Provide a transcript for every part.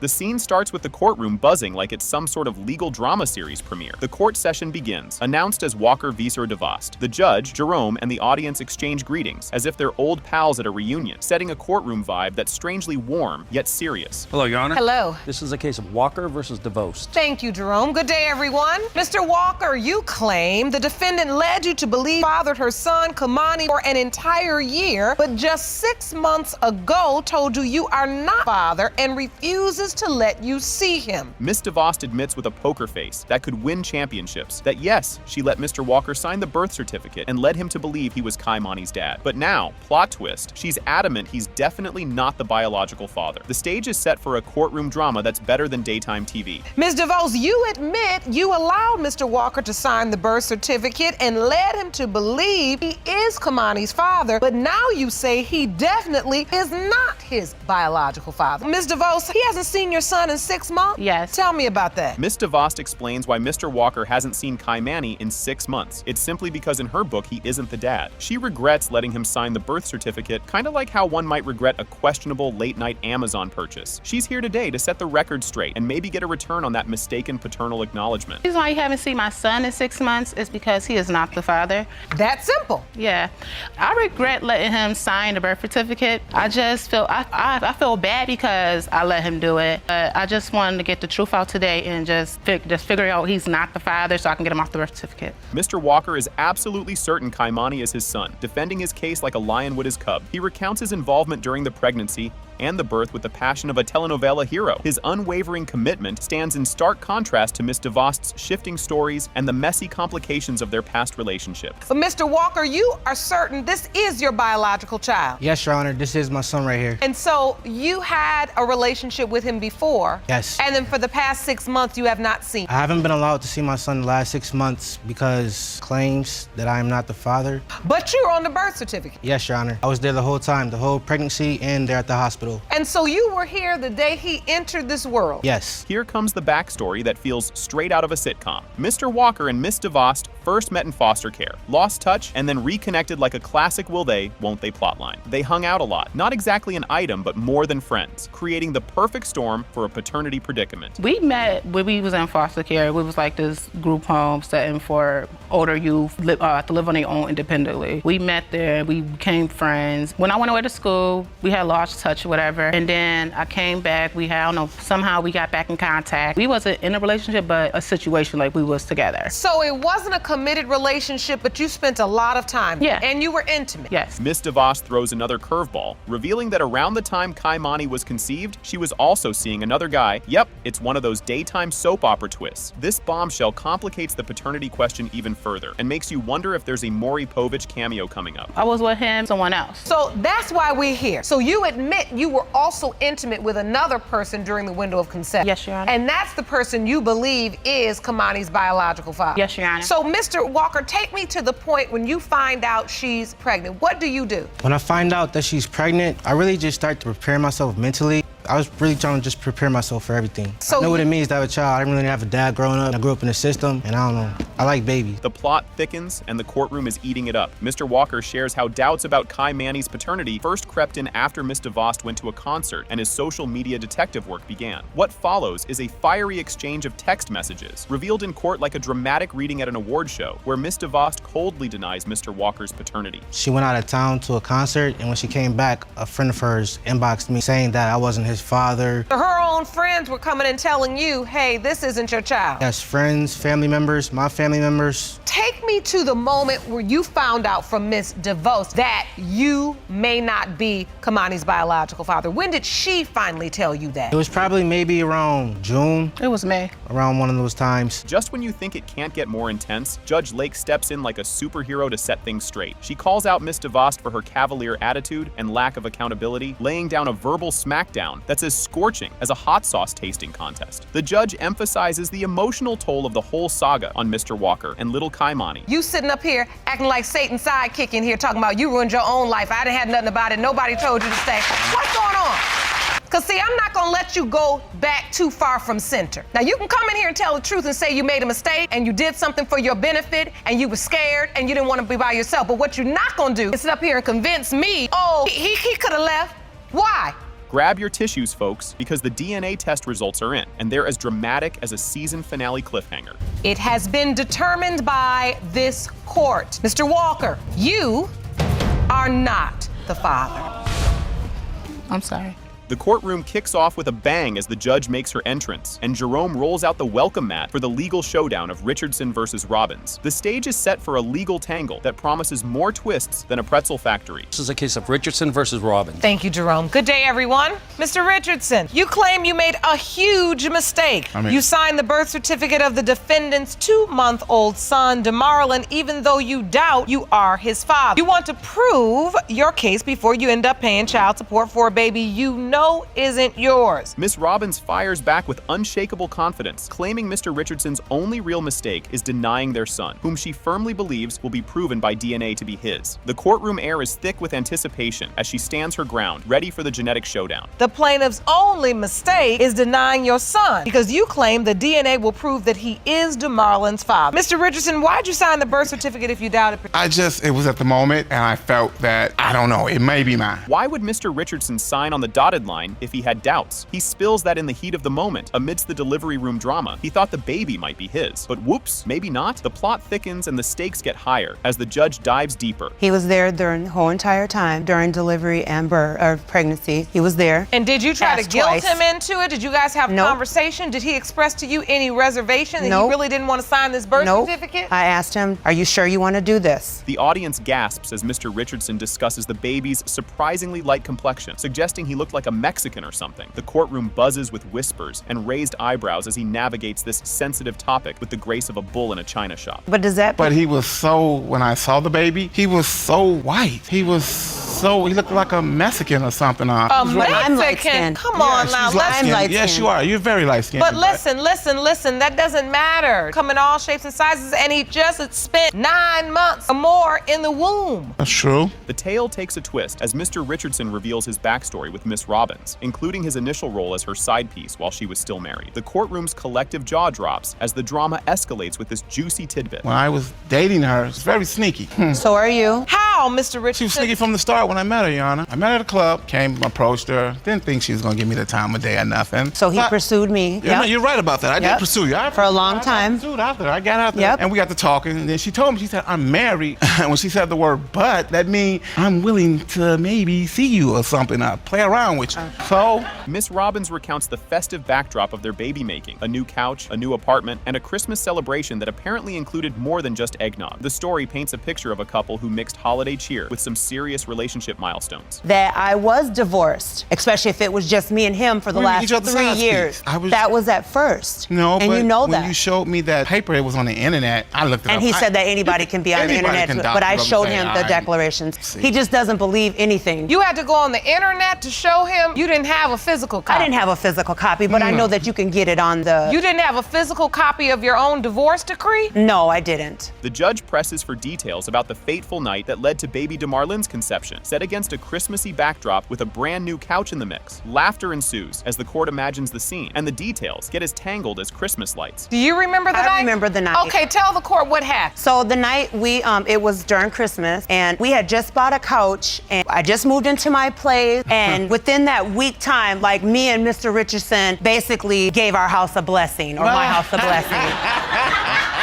The scene starts with the courtroom buzzing like it's some sort of legal drama series premiere. The court session begins, announced as Walker v. DeVos. The judge, Jerome, and the audience exchange greetings, as if they're old pals at a reunion, setting a courtroom vibe that's strangely warm, yet serious. Hello, Your Honor. Hello. This is a case of Walker versus DeVos. Thank you, Jerome. Good day, everyone. Mr. Walker, you claim the defendant led you to believe fathered her son, Kamani, for an entire year, but just 6 months ago told you are not father and refuses to let you see him. Miss DeVos admits with a poker face that could win championships that yes, she let Mr. Walker sign the birth certificate and led him to believe he was Kaimani's dad. But now, plot twist, she's adamant he's definitely not the biological father. The stage is set for a courtroom drama that's better than daytime TV. Ms. DeVos, you admit you allowed Mr. Walker to sign the birth certificate and led him to believe he is Kamani's father, but now you say he definitely is not his biological father. Ms. DeVos, he hasn't seen your son in 6 months? Yes. Tell me about that. Miss DeVos explains why Mr. Walker hasn't seen Kaimani in 6 months. It's simply because in her book, he isn't the dad. She regrets letting him sign the birth certificate, kind of like how one might regret a questionable late-night Amazon purchase. She's here today to set the record straight and maybe get a return on that mistaken paternal acknowledgement. The reason why you haven't seen my son in 6 months is because he is not the father. That's simple. Yeah. I regret letting him sign the birth certificate. I just feel, I feel bad because I let him do it. But I just wanted to get the truth out today and just figure out he's not the father so I can get him off the birth certificate. Mr. Walker is absolutely certain Kaimani is his son, defending his case like a lion would his cub. He recounts his involvement during the pregnancy and the birth with the passion of a telenovela hero. His unwavering commitment stands in stark contrast to Miss DeVos's shifting stories and the messy complications of their past relationship. But Mr. Walker, you are certain this is your biological child? Yes, Your Honor, this is my son right here. And so you had a relationship with him before? Yes. And then for the past 6 months, you have not seen him? I haven't been allowed to see my son the last 6 months because claims that I am not the father. But you're on the birth certificate? Yes, Your Honor. I was there the whole time, the whole pregnancy and there at the hospital. And so you were here the day he entered this world? Yes. Here comes the backstory that feels straight out of a sitcom. Mr. Walker and Miss DeVos first met in foster care, lost touch, and then reconnected like a classic will they, won't they plotline. They hung out a lot, not exactly an item, but more than friends, creating the perfect storm for a paternity predicament. We met when we was in foster care. We was like this group home setting for older youth to live on their own independently. We met there, we became friends. When I went away to school, we had lost touch or whatever. And then I came back, I don't know, somehow we got back in contact. We wasn't in a relationship, but a situation like we was together. So it wasn't a committed relationship, but you spent a lot of time. Yeah. And you were intimate. Yes. Miss DeVos throws another curveball, revealing that around the time Kaimani was conceived, she was also seeing another guy. Yep, it's one of those daytime soap opera twists. This bombshell complicates the paternity question even further and makes you wonder if there's a Maury Povich cameo coming up. I was with him, someone else. So that's why we're here. So you admit you were also intimate with another person during the window of conception. Yes, Your Honor. And that's the person you believe is Kamani's biological father. Yes, Your Honor. So Mr. Walker, take me to the point when you find out she's pregnant. What do you do? When I find out that she's pregnant, I really just start to prepare myself mentally. I was really trying to just prepare myself for everything. So I know what it means to have a child. I didn't really have a dad growing up. I grew up in the system, and I don't know. I like babies. The plot thickens and the courtroom is eating it up. Mr. Walker shares how doubts about Kaimani's paternity first crept in after Miss DeVos went to a concert and his social media detective work began. What follows is a fiery exchange of text messages, revealed in court like a dramatic reading at an award show, where Miss DeVos coldly denies Mr. Walker's paternity. She went out of town to a concert, and when she came back, a friend of hers inboxed me saying that I wasn't his father. her own friends were coming and telling you, hey, this isn't your child. Yes, friends, family members, my family members. Take me to the moment where you found out from Miss DeVos that you may not be Kamani's biological father. When did she finally tell you that? It was probably maybe around June. It was May. Around one of those times. Just when you think it can't get more intense, Judge Lake steps in like a superhero to set things straight. She calls out Miss DeVos for her cavalier attitude and lack of accountability, laying down a verbal smackdown that's as scorching as a hot sauce tasting contest. The judge emphasizes the emotional toll of the whole saga on Mr. Walker and little Kaimani. You sitting up here acting like Satan's sidekick in here talking about you ruined your own life. I didn't have nothing about it. Nobody told you to stay. What's going on? Because, see, I'm not going to let you go back too far from center. Now, you can come in here and tell the truth and say you made a mistake and you did something for your benefit and you were scared and you didn't want to be by yourself. But what you're not going to do is sit up here and convince me, oh, he could have left. Why? Grab your tissues, folks, because the DNA test results are in, and they're as dramatic as a season finale cliffhanger. It has been determined by this court. Mr. Walker, you are not the father. I'm sorry. The courtroom kicks off with a bang as the judge makes her entrance, and Jerome rolls out the welcome mat for the legal showdown of Richardson versus Robbins. The stage is set for a legal tangle that promises more twists than a pretzel factory. This is a case of Richardson versus Robbins. Thank you, Jerome. Good day, everyone. Mr. Richardson, you claim you made a huge mistake. You signed the birth certificate of the defendant's 2-month-old son, DeMarlon, even though you doubt you are his father. You want to prove your case before you end up paying child support for a baby you know isn't yours. Miss Robbins fires back with unshakable confidence, claiming Mr. Richardson's only real mistake is denying their son, whom she firmly believes will be proven by DNA to be his. The courtroom air is thick with anticipation as she stands her ground, ready for the genetic showdown. The plaintiff's only mistake is denying your son, because you claim the DNA will prove that he is DeMarlon's father. Mr. Richardson, why'd you sign the birth certificate if you doubted? It was at the moment, and I felt that, I don't know, it may be mine. Why would Mr. Richardson sign on the dotted line if he had doubts? He spills that in the heat of the moment, amidst the delivery room drama. He thought the baby might be his, but whoops, maybe not. The plot thickens and the stakes get higher as the judge dives deeper. He was there during the whole entire time, during delivery and birth, or pregnancy. He was there. And did you try to Asked guilt twice. him into it? Did you guys have a Nope. conversation? Did he express to you any reservation that Nope. he really didn't want to sign this birth Nope. certificate? I asked him, are you sure you want to do this? The audience gasps as Mr. Richardson discusses the baby's surprisingly light complexion, suggesting he looked like a Mexican or something. The courtroom buzzes with whispers and raised eyebrows as he navigates this sensitive topic with the grace of a bull in a china shop. But does that... But he was so, when I saw the baby, he was so white. He looked like a Mexican or something. A I'm Mexican? light-skinned. Come on she's now, light-skinned. let's... I'm light-skinned. Yes, you are. You're very light-skinned. But listen, that doesn't matter. Come in all shapes and sizes, and he just spent 9 months or more in the womb. That's true. The tale takes a twist as Mr. Richardson reveals his backstory with Miss Robbins, including his initial role as her side piece while she was still married. The courtroom's collective jaw drops as the drama escalates with this juicy tidbit. When I was dating her, it was very sneaky. So are you? How, Mr. She Richardson? was sneaky from the start when I met her, Your Honor. I met her at a club, came, approached her, didn't think she was gonna give me the time of day or nothing. So he But- pursued me. Yeah, no, you're right about that. I did Yep. pursue you. For a long time. I pursued after. I got out there. Yep. And we got to talking. And then she told me, she said, I'm married. And when she said the word but, that means I'm willing to maybe see you or something, play around with you. So, Miss Robbins recounts the festive backdrop of their baby making, a new couch, a new apartment, and a Christmas celebration that apparently included more than just eggnog. The story paints a picture of a couple who mixed holiday cheer with some serious relationship milestones. That I was divorced, especially if it was just me and him for the We were last each other's 3 side years. piece. That was at first. no, and but you know when that. you showed me that paper, it was on the internet, I looked it up. And he said that anybody can be on the Anybody internet, can but I document showed and say, him the "I declarations. see." He just doesn't believe anything. You had to go on the internet to show him you didn't have a physical copy. I didn't have a physical copy, but I know that you can get it on the... You didn't have a physical copy of your own divorce decree? No, I didn't. The judge presses for details about the fateful night that led to baby DeMarlin's conception, set against a Christmassy backdrop with a brand new couch in the mix. Laughter ensues as the court imagines the scene, and the details get as tangled as Christmas lights. Do you remember the night? I remember the night. Okay, tell the court what happened. So the night it was during Christmas, and we had just bought a couch, and I just moved into my place, and within that week time, like me and Mr. Richardson basically gave our house a blessing, or my house a blessing.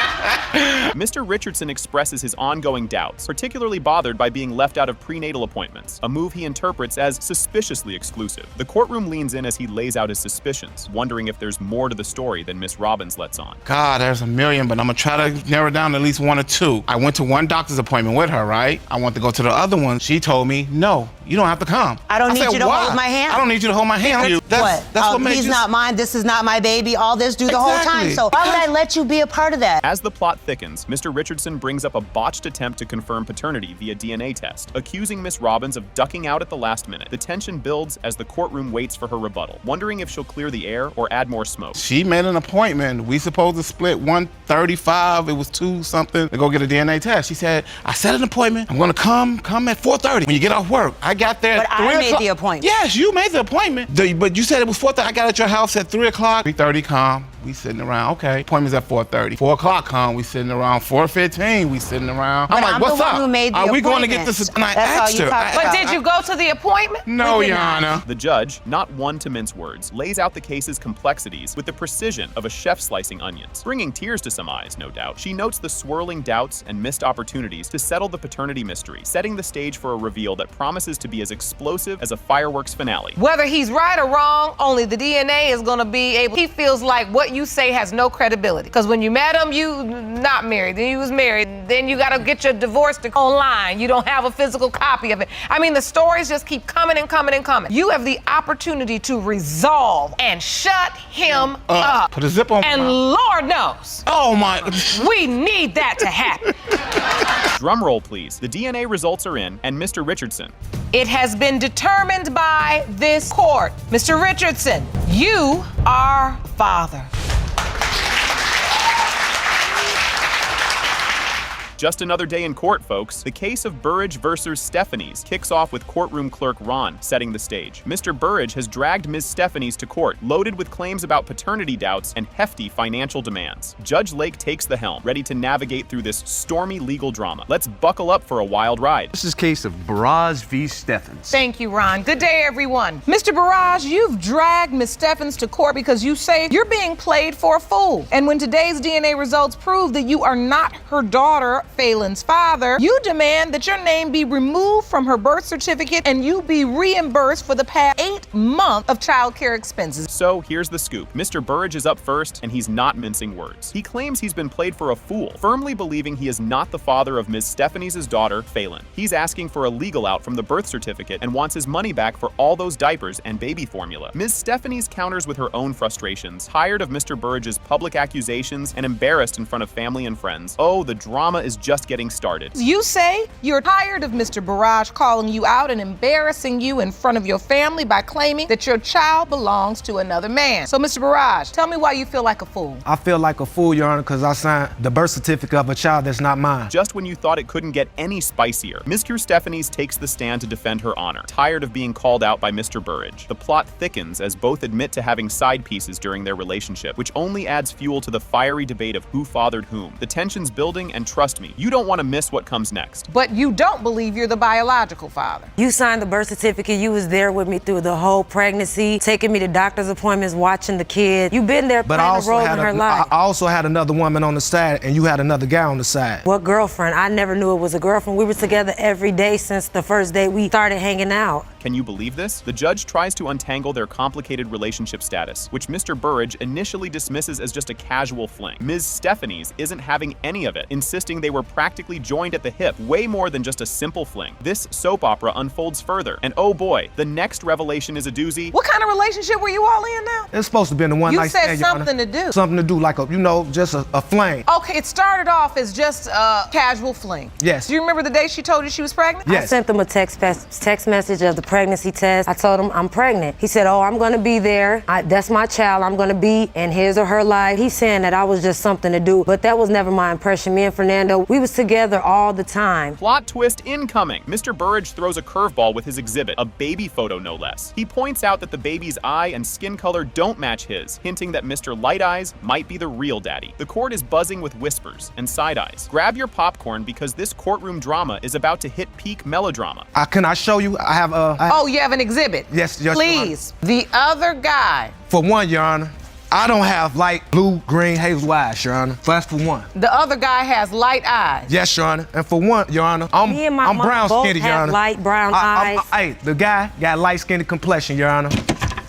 Mr. Richardson expresses his ongoing doubts, particularly bothered by being left out of prenatal appointments, a move he interprets as suspiciously exclusive. The courtroom leans in as he lays out his suspicions, wondering if there's more to the story than Miss Robbins lets on. God, there's a million, but I'm gonna try to narrow it down to at least 1 or 2. I went to one doctor's appointment with her, right? I went to go to the other one. She told me, no, you don't have to come. I don't need said, you to "Why?" hold my hand. I don't need you to hold my hand. That's what made He's you... not mine, this is not my baby, all this do the whole time. Exactly. So why would I let you be a part of that? As the plot thickens, Mr. Richardson brings up a botched attempt to confirm paternity via DNA test, accusing Miss Robbins of ducking out at the last minute. The tension builds as the courtroom waits for her rebuttal, wondering if she'll clear the air or add more smoke. She made an appointment. We supposed to split 1:35. It was 2 something to go get a DNA test. She said, I set an appointment. I'm gonna come at 4:30 when you get off work. I got there But at 3 I made o'clock. the appointment. Yes, you made the appointment. But you said it was 4:30. I got at your house at 3 o'clock. 3:30, come. We sitting around, okay, appointment's at 4:30. 4 o'clock come, we sitting around 4:15, we sitting around. But I'm like, I'm what's the one up? who made the Are we going to get appointment. this? And I That's all asked you her. talked But about. did you go to the appointment? No, We did Your not. Honor. The judge, not one to mince words, lays out the case's complexities with the precision of a chef slicing onions, bringing tears to some eyes, no doubt. She notes the swirling doubts and missed opportunities to settle the paternity mystery, setting the stage for a reveal that promises to be as explosive as a fireworks finale. Whether he's right or wrong, only the DNA is gonna be able. He feels like what you say has no credibility. Because when you met him, you not married, then you was married, then you gotta get your divorce online. You don't have a physical copy of it. I mean, the stories just keep coming and coming and coming. You have the opportunity to resolve and shut him up. Put a zip on my And mouth. Lord knows, Oh my. we need that to happen. Drum roll, please. The DNA results are in, and Mr. Richardson. It has been determined by this court. Mr. Richardson, you are father. Just another day in court, folks. The case of Burridge versus Stephanies kicks off with courtroom clerk Ron setting the stage. Mr. Burridge has dragged Ms. Stephanies to court, loaded with claims about paternity doubts and hefty financial demands. Judge Lake takes the helm, ready to navigate through this stormy legal drama. Let's buckle up for a wild ride. This is a case of Barrage v. Steffens. Thank you, Ron. Good day, everyone. Mr. Barrage, you've dragged Ms. Stephens to court because you say you're being played for a fool. And when today's DNA results prove that you are not her daughter, Phelan's father, you demand that your name be removed from her birth certificate and you be reimbursed for the past 8 months of child care expenses. So here's the scoop. Mr. Burridge is up first, and he's not mincing words. He claims he's been played for a fool, firmly believing he is not the father of Ms. Stephanies' daughter, Phelan. He's asking for a legal out from the birth certificate and wants his money back for all those diapers and baby formula. Ms. Stephanies counters with her own frustrations, tired of Mr. Burridge's public accusations and embarrassed in front of family and friends. Oh, the drama is just getting started. You say you're tired of Mr. Barrage calling you out and embarrassing you in front of your family by claiming that your child belongs to another man. So, Mr. Barrage, tell me why you feel like a fool. I feel like a fool, Your Honor, because I signed the birth certificate of a child that's not mine. Just when you thought it couldn't get any spicier, Ms. Stephanies takes the stand to defend her honor, tired of being called out by Mr. Burridge. The plot thickens as both admit to having side pieces during their relationship, which only adds fuel to the fiery debate of who fathered whom. The tension's building, and trust me, you don't want to miss what comes next. But you don't believe you're the biological father. You signed the birth certificate. You was there with me through the whole pregnancy, taking me to doctor's appointments, watching the kid. You've been there But I playing a also, role in had her life. I also had another woman on the side, and you had another guy on the side. What girlfriend? I never knew it was a girlfriend. We were together every day since the first day we started hanging out. Can you believe this? The judge tries to untangle their complicated relationship status, which Mr. Burridge initially dismisses as just a casual fling. Ms. Stephanies isn't having any of it, insisting they were practically joined at the hip, way more than just a simple fling. This soap opera unfolds further, and oh boy, the next revelation is a doozy. What kind of relationship were you all in now? It's supposed to be in the one You night said stand, Your Honor. something to do. Something to do, like just a flame. Okay, it started off as just a casual fling. Yes. Do you remember the day she told you she was pregnant? I Yes. sent them a text message of the pregnancy test. I told him I'm pregnant. He said, oh, I'm gonna be there. That's my child. I'm gonna be in his or her life. He's saying that I was just something to do, but that was never my impression. Me and Fernando, we was together all the time. Plot twist incoming. Mr. Burridge throws a curveball with his exhibit, a baby photo no less. He points out that the baby's eye and skin color don't match his, hinting that Mr. Light Eyes might be the real daddy. The court is buzzing with whispers and side eyes. Grab your popcorn because this courtroom drama is about to hit peak melodrama. Can I show you? I have Oh, you have an exhibit? Yes, Your Honor. Please. The other guy. For one, Your Honor, I don't have light blue, green, hazel eyes, Your Honor. So that's for one. The other guy has light eyes. Yes, Your Honor. And for one, Your Honor, I'm Me and my mom brown both skinned, Your have Honor. light brown eyes. Hey, the guy got light skinned complexion, Your Honor.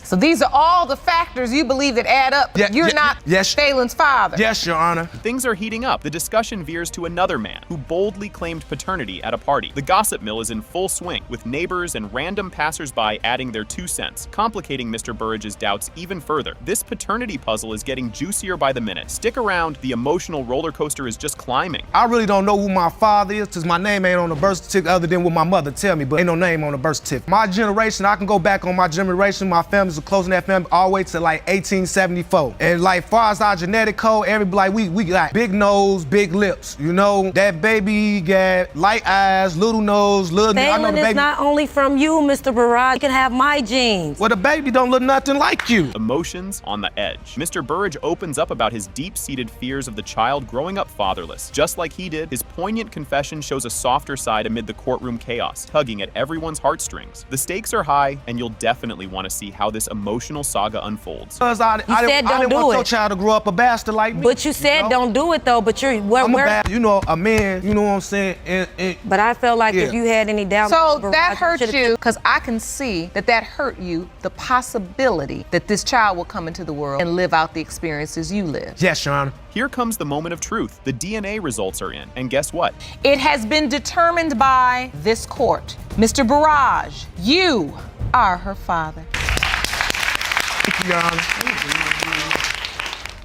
So these are all the factors you believe that add up. You're not Phelan's father. Yes, Your Honor. Things are heating up. The discussion veers to another man who boldly claimed paternity at a party. The gossip mill is in full swing, with neighbors and random passersby adding their 2 cents, complicating Mr. Burridge's doubts even further. This paternity puzzle is getting juicier by the minute. Stick around, the emotional roller coaster is just climbing. I really don't know who my father is, because my name ain't on the birth certificate other than what my mother tell me, but ain't no name on the birth certificate. My generation, I can go back on my generation, my family's was close in that family all the way to like 1874. And like far as our genetic code, everybody, we got big nose, big lips. You know, that baby got light eyes, little nose, little. I know the baby. It's not only from you, Mr. Barrage. You can have my genes. Well, the baby don't look nothing like you. Emotions on the edge. Mr. Burrage opens up about his deep-seated fears of the child growing up fatherless. Just like he did, his poignant confession shows a softer side amid the courtroom chaos, tugging at everyone's heartstrings. The stakes are high, and you'll definitely want to see how this emotional saga unfolds. Because I didn't want your child to grow up a bastard like me. But you said don't do it though. But I'm a bastard, you know, a man. You know what I'm saying? But I felt like if you had any doubt, so that hurt you, because I can see that hurt you. The possibility that this child will come into the world and live out the experiences you live. Yes, Your Honor. Here comes the moment of truth. The DNA results are in, and guess what? It has been determined by this court. Mr. Barrage, you are her father. Thank you, Your Honor.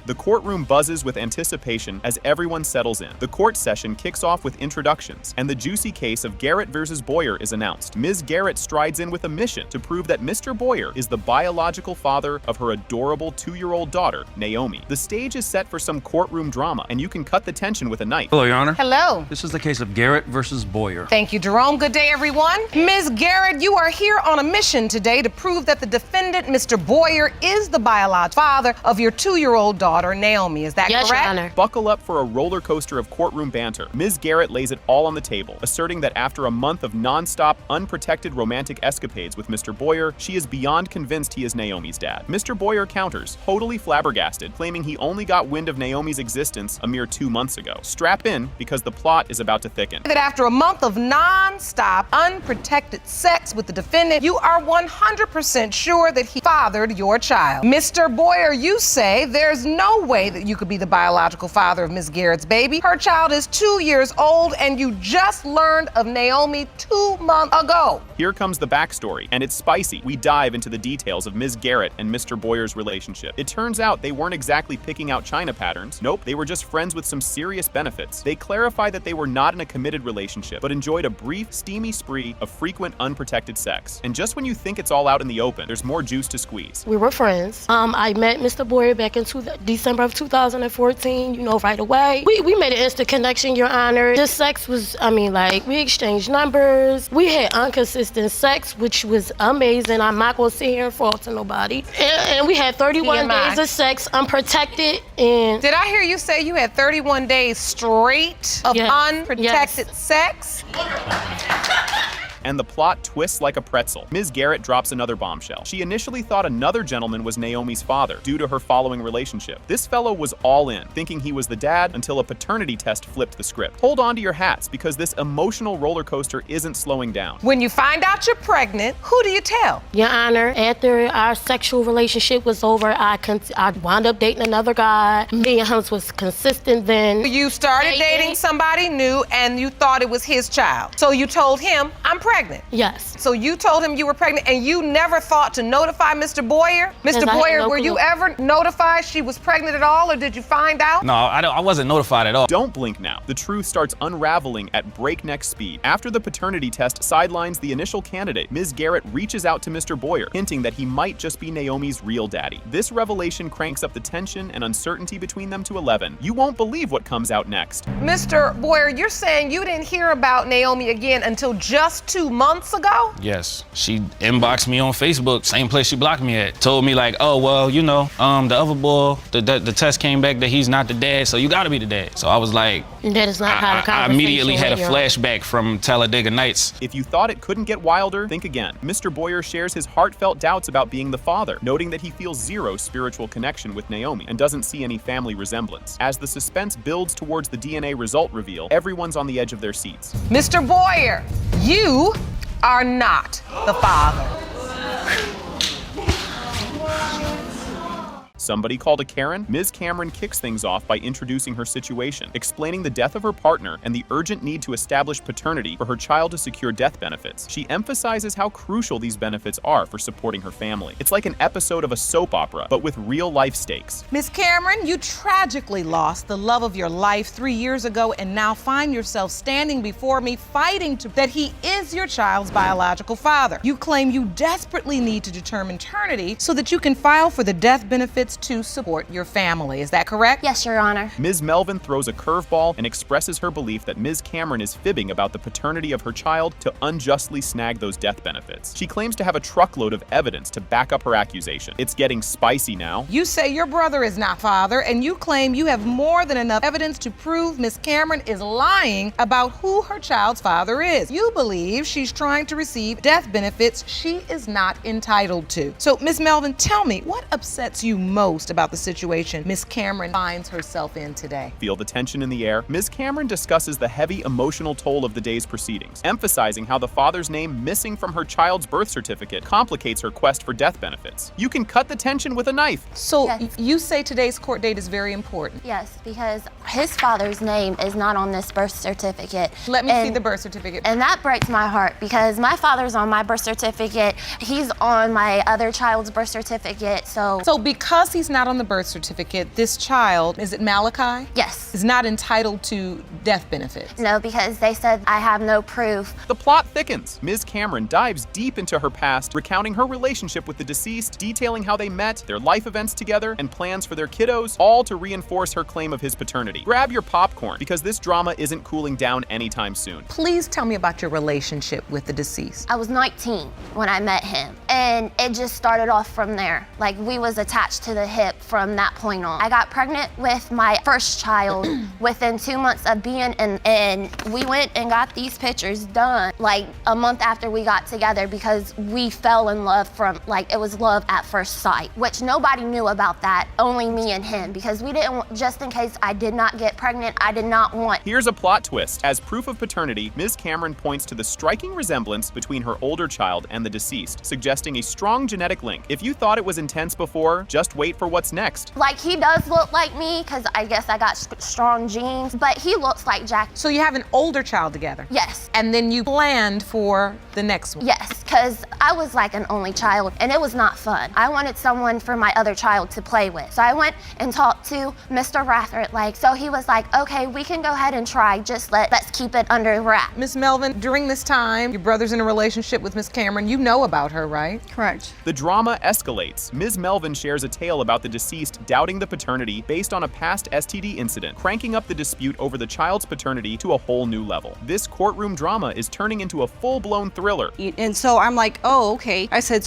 The courtroom buzzes with anticipation as everyone settles in. The court session kicks off with introductions, and the juicy case of Garrett versus Boyer is announced. Ms. Garrett strides in with a mission to prove that Mr. Boyer is the biological father of her adorable 2-year-old daughter, Naomi. The stage is set for some courtroom drama, and you can cut the tension with a knife. Hello, Your Honor. Hello. This is the case of Garrett versus Boyer. Thank you, Jerome. Good day, everyone. Ms. Garrett, you are here on a mission today to prove that the defendant, Mr. Boyer, is the biological father of your 2-year-old daughter, Naomi. Is that yes, correct? Your Honor. Buckle up for a roller coaster of courtroom banter. Ms. Garrett lays it all on the table, asserting that after a month of non-stop, unprotected romantic escapades with Mr. Boyer, she is beyond convinced he is Naomi's dad. Mr. Boyer counters, totally flabbergasted, claiming he only got wind of Naomi's existence a mere 2 months ago. Strap in, because the plot is about to thicken. That after a month of non-stop, unprotected sex with the defendant, you are 100% sure that he fathered your child. Mr. Boyer, you say there's no way that you could be the biological father of Ms. Garrett's baby. Her child is 2 years old, and you just learned of Naomi 2 months ago. Here comes the backstory, and it's spicy. We dive into the details of Ms. Garrett and Mr. Boyer's relationship. It turns out they weren't exactly picking out China patterns. Nope, they were just friends with some serious benefits. They clarify that they were not in a committed relationship, but enjoyed a brief, steamy spree of frequent, unprotected sex. And just when you think it's all out in the open, there's more juice to squeeze. We were friends. I met Mr. Boyer back in December of 2014, you know, right away. We made an instant connection, Your Honor. The sex was, we exchanged numbers. We had inconsistent sex, which was amazing. I'm not gonna sit here and fault to nobody. And we had 31 days of sex, unprotected, and... Did I hear you say you had 31 days straight of unprotected sex? And the plot twists like a pretzel. Ms. Garrett drops another bombshell. She initially thought another gentleman was Naomi's father due to her following relationship. This fellow was all in, thinking he was the dad until a paternity test flipped the script. Hold on to your hats, because this emotional roller coaster isn't slowing down. When you find out you're pregnant, who do you tell? Your Honor, after our sexual relationship was over, I wound up dating another guy. Me and him was consistent then. You started dating somebody new and you thought it was his child. So you told him, I'm pregnant. Yes. So you told him you were pregnant and you never thought to notify Mr. Boyer? Mr. Boyer, were you ever notified she was pregnant at all, or did you find out? No, I wasn't notified at all. Don't blink now. The truth starts unraveling at breakneck speed. After the paternity test sidelines the initial candidate, Ms. Garrett reaches out to Mr. Boyer, hinting that he might just be Naomi's real daddy. This revelation cranks up the tension and uncertainty between them to 11. You won't believe what comes out next. Mr. Boyer, you're saying you didn't hear about Naomi again until just 2 months ago? Yes. She inboxed me on Facebook, same place she blocked me at. Told me like, oh, well, you know, the other boy, the test came back that he's not the dad, so you gotta be the dad. So I was like, that is not how the conversation I immediately had a went, flashback from Talladega Nights. If you thought it couldn't get wilder, think again. Mr. Boyer shares his heartfelt doubts about being the father, noting that he feels zero spiritual connection with Naomi and doesn't see any family resemblance. As the suspense builds towards the DNA result reveal, everyone's on the edge of their seats. Mr. Boyer, you are not the father. Somebody called a Karen? Ms. Cameron kicks things off by introducing her situation, explaining the death of her partner and the urgent need to establish paternity for her child to secure death benefits. She emphasizes how crucial these benefits are for supporting her family. It's like an episode of a soap opera, but with real-life stakes. Ms. Cameron, you tragically lost the love of your life 3 years ago and now find yourself standing before me fighting that he is your child's biological father. You claim you desperately need to determine paternity so that you can file for the death benefits to support your family. Is that correct? Yes, Your Honor. Ms. Melvin throws a curveball and expresses her belief that Ms. Cameron is fibbing about the paternity of her child to unjustly snag those death benefits. She claims to have a truckload of evidence to back up her accusation. It's getting spicy now. You say your brother is not father, and you claim you have more than enough evidence to prove Ms. Cameron is lying about who her child's father is. You believe she's trying to receive death benefits she is not entitled to. So, Ms. Melvin, tell me, what upsets you most about the situation Ms. Cameron finds herself in today? Feel the tension in the air? Ms. Cameron discusses the heavy emotional toll of the day's proceedings, emphasizing how the father's name missing from her child's birth certificate complicates her quest for death benefits. You can cut the tension with a knife. So, Yes. you say today's court date is very important. Yes, because his father's name is not on this birth certificate. Let me see the birth certificate. And that breaks my heart because my father's on my birth certificate. He's on my other child's birth certificate. So because he's not on the birth certificate, this child, is it Malachi? Yes. Is not entitled to death benefits. No, because they said I have no proof. The plot thickens. Ms. Cameron dives deep into her past, recounting her relationship with the deceased, detailing how they met, their life events together, and plans for their kiddos, all to reinforce her claim of his paternity. Grab your popcorn, because this drama isn't cooling down anytime soon. Please tell me about your relationship with the deceased. I was 19 when I met him, and it just started off from there. Like, we was attached to the hip from that point on. I got pregnant with my first child within 2 months of being in, and we went and got these pictures done like a month after we got together because we fell in love from, like, it was love at first sight, which nobody knew about that, only me and him, because we didn't, just in case I did not get pregnant, I did not want. Here's a plot twist. As proof of paternity, Ms. Cameron points to the striking resemblance between her older child and the deceased, suggesting a strong genetic link. If you thought it was intense before, just wait for what's next. Like, he does look like me because I guess I got strong genes, but he looks like Jack. So you have an older child together? Yes. And then you planned for the next one? Yes, because I was like an only child and it was not fun. I wanted someone for my other child to play with. So I went and talked to Mr. Rathert, so he was like, okay, we can go ahead and try, just let's keep it under wrap. Miss Melvin, during this time, your brother's in a relationship with Miss Cameron. You know about her, right? Correct. The drama escalates. Ms. Melvin shares a tale about the deceased doubting the paternity based on a past STD incident, cranking up the dispute over the child's paternity to a whole new level. This courtroom drama is turning into a full-blown thriller. And so I'm like, oh, okay. I said,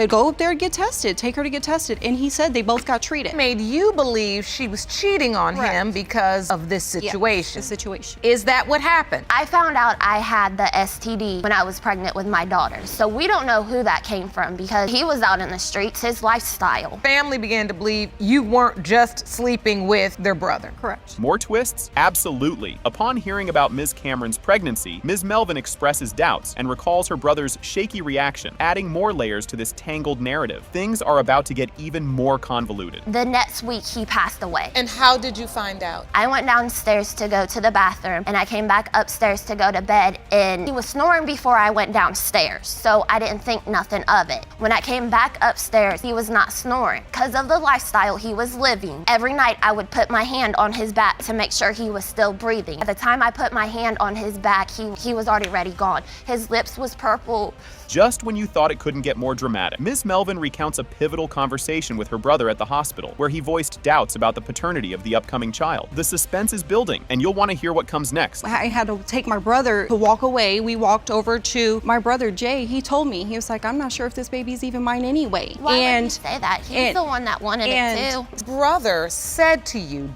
go up there and get tested. Take her to get tested. And he said they both got treated. Made you believe she was cheating on him because of this situation. The situation. Is that what happened? I found out I had the STD when I was pregnant with my daughter. So we don't know who that came from because he was out in the streets, his lifestyle. Family began to believe you weren't just sleeping with their brother. Correct. More twists? Absolutely. Upon hearing about Ms. Cameron's pregnancy, Ms. Melvin expresses doubts and recalls her brother's shaky reaction, adding more layers to this tangled narrative. Things are about to get even more convoluted. The next week, he passed away. And how did you find out? I went downstairs to go to the bathroom, and I came back upstairs to go to bed, and he was snoring before I went downstairs, so I didn't think nothing of it. When I came back upstairs, he was not snoring. Because of the lifestyle he was living, every night I would put my hand on his back to make sure he was still breathing. At the time I put my hand on his back, he was already gone. His lips was purple. Just when you thought it couldn't get more dramatic, Ms. Melvin recounts a pivotal conversation with her brother at the hospital, where he voiced doubts about the paternity of the upcoming child. The suspense is building, and you'll want to hear what comes next. I had to take my brother to walk away. We walked over to my brother, Jay. He told me, he was like, I'm not sure if this baby's even mine anyway. Why would he say that? He's the one that wanted it too. His brother said to you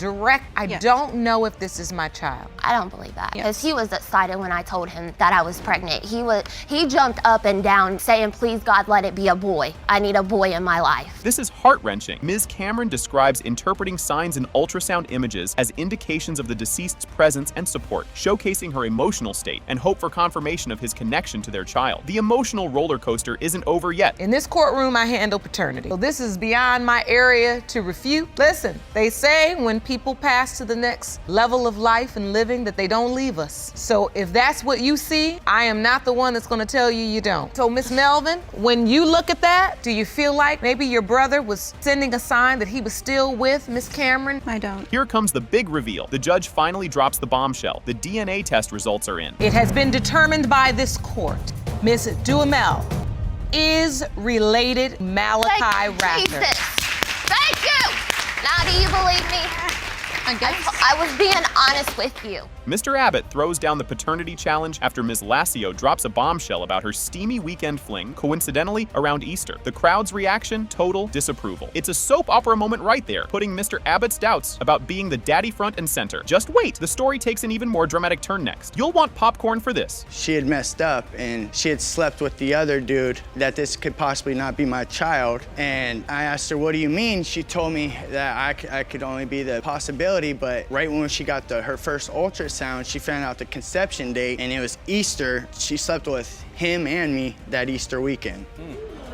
I don't know if this is my child. I don't believe that, because he was excited when I told him that I was pregnant. He jumped up and down saying, please God, let it be a boy. I need a boy in my life. This is heart-wrenching. Ms. Cameron describes interpreting signs in ultrasound images as indications of the deceased's presence and support, showcasing her emotional state and hope for confirmation of his connection to their child. The emotional roller coaster isn't over yet. In this courtroom, I handle paternity. So this is beyond my area to refute. Listen, they say when people pass to the next level of life and living that they don't leave us. So if that's what you see, I am not the one that's gonna tell you you don't. So Miss Melvin, when you look at that, do you feel like maybe your brother was sending a sign that he was still with Miss Cameron? I don't. Here comes the big reveal. The judge finally drops the bombshell. The DNA test results are in. It has been determined by this court. Miss Duhamel is related Malachi Ratner. Jesus. Thank you. Now do you believe me? I was being honest with you. Mr. Abbott throws down the paternity challenge after Ms. Lassio drops a bombshell about her steamy weekend fling, coincidentally around Easter. The crowd's reaction, total disapproval. It's a soap opera moment right there, putting Mr. Abbott's doubts about being the daddy front and center. Just wait, the story takes an even more dramatic turn next. You'll want popcorn for this. She had messed up and she had slept with the other dude, that this could possibly not be my child. And I asked her, what do you mean? She told me that I could only be the possibility, but right when she got her first ultrasound, she found out the conception date, and it was Easter. She slept with him and me that Easter weekend.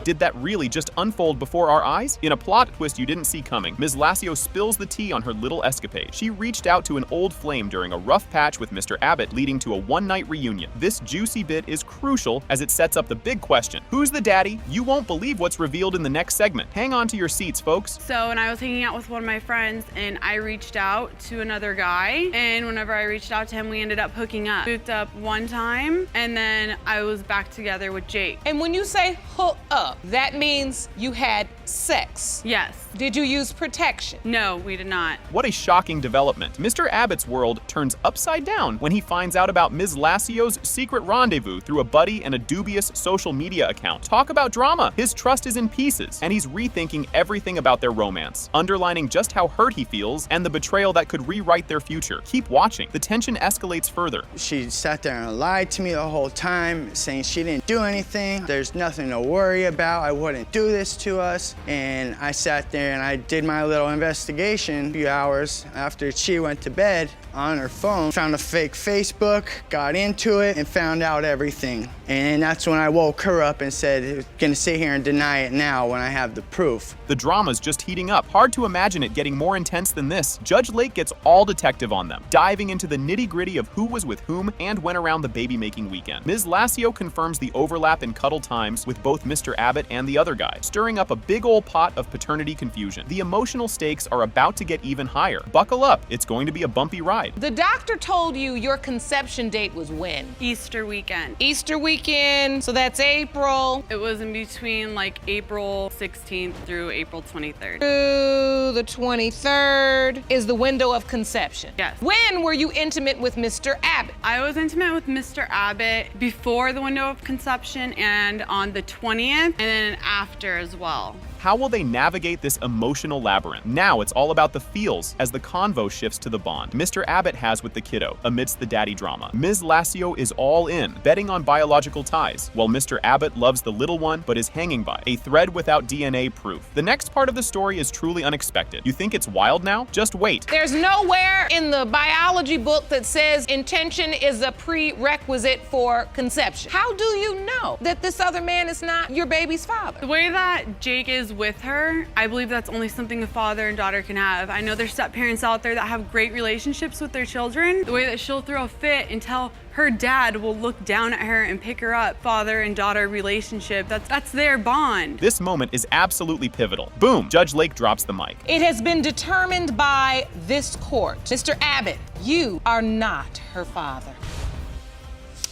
Did that really just unfold before our eyes? In a plot twist you didn't see coming, Ms. Lassio spills the tea on her little escapade. She reached out to an old flame during a rough patch with Mr. Abbott, leading to a one-night reunion. This juicy bit is crucial as it sets up the big question. Who's the daddy? You won't believe what's revealed in the next segment. Hang on to your seats, folks. So when I was hanging out with one of my friends and I reached out to another guy, and whenever I reached out to him, we ended up hooking up. We hooked up one time, and then I was back together with Jake. And when you say hook up, that means you had sex. Yes. Did you use protection? No, we did not. What a shocking development. Mr. Abbott's world turns upside down when he finds out about Ms. Lassio's secret rendezvous through a buddy and a dubious social media account. Talk about drama. His trust is in pieces, and he's rethinking everything about their romance, underlining just how hurt he feels and the betrayal that could rewrite their future. Keep watching. The tension escalates further. She sat there and lied to me the whole time, saying she didn't do anything. There's nothing to worry about. I wouldn't do this to us. And I sat there and I did my little investigation a few hours after she went to bed on her phone, found a fake Facebook, got into it, and found out everything. And that's when I woke her up and said, gonna sit here and deny it now when I have the proof. The drama's just heating up. Hard to imagine it getting more intense than this. Judge Lake gets all detective on them, diving into the nitty-gritty of who was with whom and when around the baby-making weekend. Ms. Lassio confirms the overlap in cuddle times with both Mr. Abbott and the other guy, stirring up a big old pot of paternity confusion. The emotional stakes are about to get even higher. Buckle up, it's going to be a bumpy ride. The doctor told you your conception date was when? Easter weekend. Easter weekend, so that's April. It was in between like April 16th through April 23rd. Through the 23rd is the window of conception. Yes. When were you intimate with Mr. Abbott? I was intimate with Mr. Abbott before the window of conception and on the 20th, and then after as well. How will they navigate this emotional labyrinth? Now it's all about the feels as the convo shifts to the bond Mr. Abbott has with the kiddo amidst the daddy drama. Ms. Lassio is all in, betting on biological ties, while Mr. Abbott loves the little one but is hanging by a thread without DNA proof. The next part of the story is truly unexpected. You think it's wild now? Just wait. There's nowhere in the biology book that says intention is a prerequisite for conception. How do you know that this other man is not your baby's father? The way that Jake is with her, I believe that's only something a father and daughter can have. I know there's step parents out there that have great relationships with their children. The way that she'll throw a fit until her dad will look down at her and pick her up. Father and daughter relationship, that's their bond. This moment is absolutely pivotal. Boom, Judge Lake drops the mic. It has been determined by this court. Mr. Abbott, you are not her father.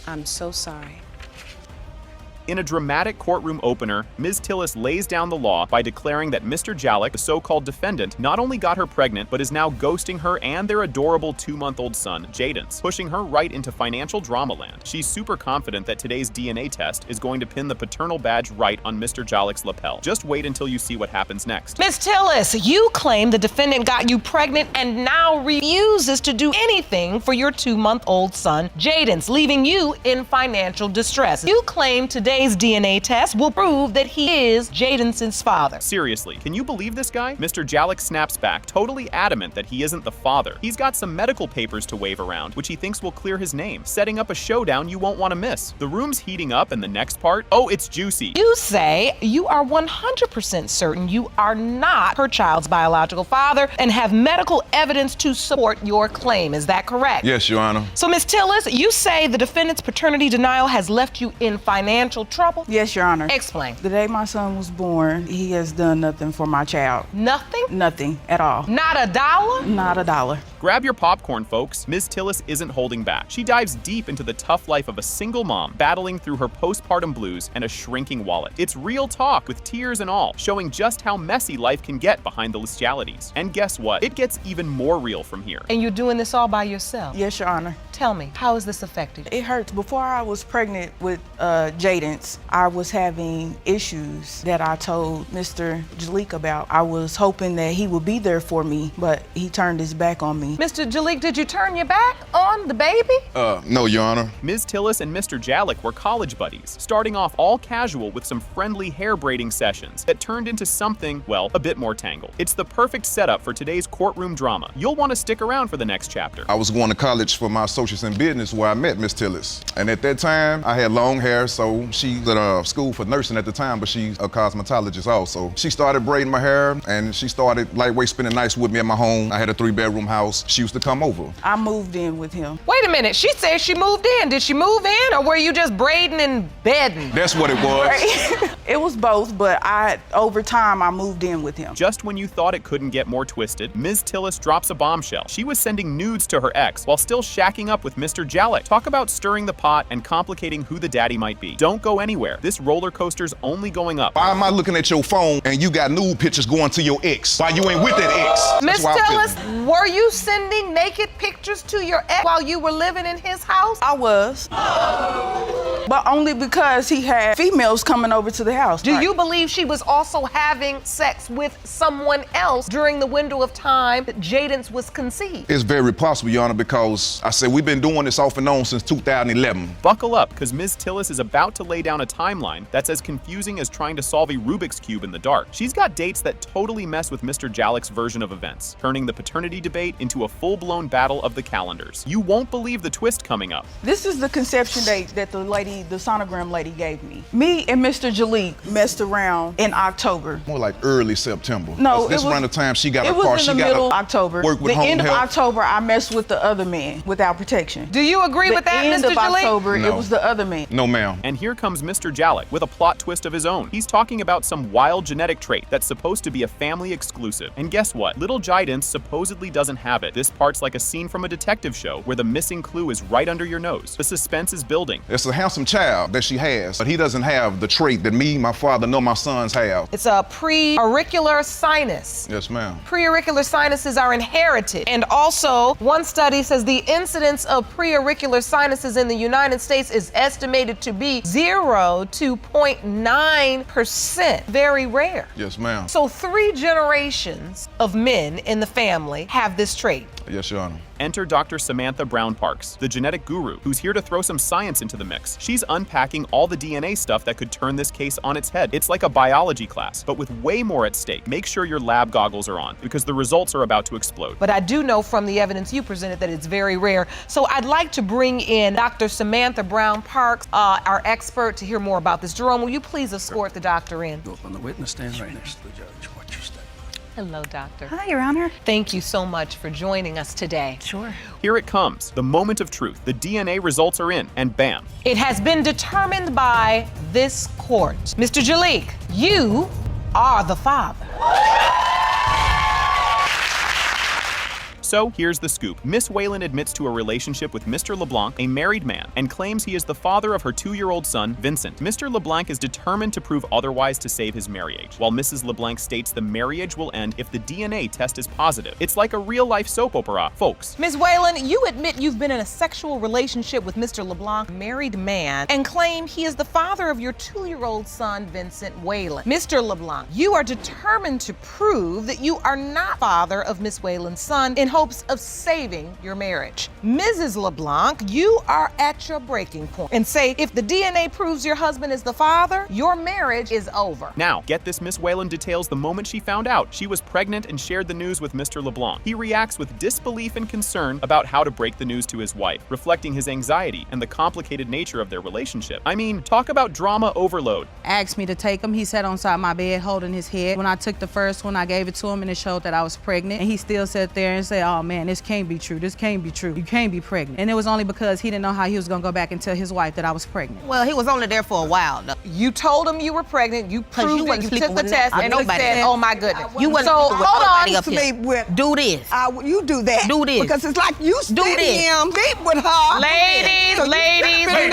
I'm so sorry. In a dramatic courtroom opener, Ms. Tillis lays down the law by declaring that Mr. Jalek, the so-called defendant, not only got her pregnant, but is now ghosting her and their adorable 2-month-old son, Jadens, pushing her right into financial drama land. She's super confident that today's DNA test is going to pin the paternal badge right on Mr. Jalek's lapel. Just wait until you see what happens next. Ms. Tillis, you claim the defendant got you pregnant and now refuses to do anything for your 2-month-old son, Jadens, leaving you in financial distress. You claim today's today's DNA test will prove that he is Jadenson's father. Seriously, can you believe this guy? Mr. Jalek snaps back, totally adamant that he isn't the father. He's got some medical papers to wave around, which he thinks will clear his name, setting up a showdown you won't want to miss. The room's heating up, and the next part, oh, it's juicy. You say you are 100% certain you are not her child's biological father and have medical evidence to support your claim. Is that correct? Yes, Your Honor. So, Ms. Tillis, you say the defendant's paternity denial has left you in financial trouble? Yes, Your Honor. Explain. The day my son was born, he has done nothing for my child. Nothing? Nothing at all. Not a dollar? Not a dollar. Grab your popcorn, folks. Ms. Tillis isn't holding back. She dives deep into the tough life of a single mom, battling through her postpartum blues and a shrinking wallet. It's real talk with tears and all, showing just how messy life can get behind the legalities. And guess what? It gets even more real from here. And you're doing this all by yourself? Yes, Your Honor. Tell me, how is this affecting you? It hurts. Before I was pregnant with Jadens, I was having issues that I told Mr. Jalek about. I was hoping that he would be there for me, but he turned his back on me. Mr. Jalek, did you turn your back on the baby? No, Your Honor. Ms. Tillis and Mr. Jalek were college buddies, starting off all casual with some friendly hair braiding sessions that turned into something, well, a bit more tangled. It's the perfect setup for today's courtroom drama. You'll want to stick around for the next chapter. I was going to college for my associates in business where I met Miss Tillis. And at that time, I had long hair, so she's at school for nursing at the time, but she's a cosmetologist also. She started braiding my hair, and she started lightweight spending nights with me at my home. I had a 3-bedroom house. She used to come over. I moved in with him. Wait a minute, she said she moved in. Did she move in, or were you just braiding and bedding? That's what it was. It was both, but over time, I moved in with him. Just when you thought it couldn't get more twisted, Ms. Tillis drops a bombshell. She was sending nudes to her ex while still shacking up with Mr. Jalek. Talk about stirring the pot and complicating who the daddy might be. Don't go anywhere. This roller coaster's only going up. Why am I looking at your phone and you got nude pictures going to your ex? Why you ain't with that ex? Ms. Tillis, were you sending naked pictures to your ex while you were living in his house? I was. But only because he had females coming over to the house. Do you believe she was also having sex with someone else during the window of time that Jadens was conceived? It's very possible, Your Honor, because I said we've been doing this off and on since 2011. Buckle up, because Ms. Tillis is about to lay down a timeline that's as confusing as trying to solve a Rubik's Cube in the dark. She's got dates that totally mess with Mr. Jalek's version of events, turning the paternity debate into a full-blown battle of the calendars. You won't believe the twist coming up. This is the conception date that the sonogram lady gave me. Me and Mr. Jalek messed around in October. More like early September. No, this around the time she got it a car. was in the middle of October. Work with the end of home health. October, I messed with the other man without protection. Do you agree with that, Mr. Jalek? The end of October, No. it was the other man. No, ma'am. And here comes Mr. Jalek with a plot twist of his own. He's talking about some wild genetic trait that's supposed to be a family exclusive. And guess what? Little Jadens supposedly doesn't have it. This part's like a scene from a detective show where the missing clue is right under your nose. The suspense is building. It's a handsome child that she has, but he doesn't have the trait that me, my father, nor my sons have. It's a pre-auricular sinus. Yes, ma'am. Pre-auricular sinuses are inherited. And also, one study says the incidence of pre-auricular sinuses in the United States is estimated to be 0 to 0.9%. Very rare. Yes, ma'am. So 3 generations of men in the family have this trait. Yes, Your Honor. Enter Dr. Samantha Brown Parks, the genetic guru, who's here to throw some science into the mix. She's unpacking all the DNA stuff that could turn this case on its head. It's like a biology class, but with way more at stake. Make sure your lab goggles are on, because the results are about to explode. But I do know from the evidence you presented that it's very rare. So I'd like to bring in Dr. Samantha Brown Parks, our expert, to hear more about this. Jerome, will you please escort the doctor in? Go up on the witness stand right next to the judge. Watch your step. Hello, doctor. Hi, Your Honor. Thank you so much for joining us today. Sure. Here it comes, the moment of truth. The DNA results are in, and bam. It has been determined by this court. Mr. Jalek, you are the father. So here's the scoop. Miss Whalen admits to a relationship with Mr. LeBlanc, a married man, and claims he is the father of her 2-year-old son, Vincent. Mr. LeBlanc is determined to prove otherwise to save his marriage, while Mrs. LeBlanc states the marriage will end if the DNA test is positive. It's like a real-life soap opera, folks. Ms. Whalen, you admit you've been in a sexual relationship with Mr. LeBlanc, a married man, and claim he is the father of your 2-year-old son, Vincent Whalen. Mr. LeBlanc, you are determined to prove that you are not father of Miss Whalen's son in hopes hopes of saving your marriage. Mrs. LeBlanc, you are at your breaking point and say if the DNA proves your husband is the father, your marriage is over. Now, get this, Miss Whalen details the moment she found out she was pregnant and shared the news with Mr. LeBlanc. He reacts with disbelief and concern about how to break the news to his wife, reflecting his anxiety and the complicated nature of their relationship. I mean, talk about drama overload. Asked me to take him. He sat on side my bed holding his head. When I took the first one, I gave it to him and it showed that I was pregnant. And he still sat there and said, oh man, this can't be true. This can't be true. You can't be pregnant. And it was only because he didn't know how he was gonna go back and tell his wife that I was pregnant. Well, he was only there for a while though. You told him you were pregnant, you proved it, you took the test, and he said, oh my goodness. You wasn't so hold on. Sleep with. Do this. You do that. Do this. Because it's like you Do sleep with her.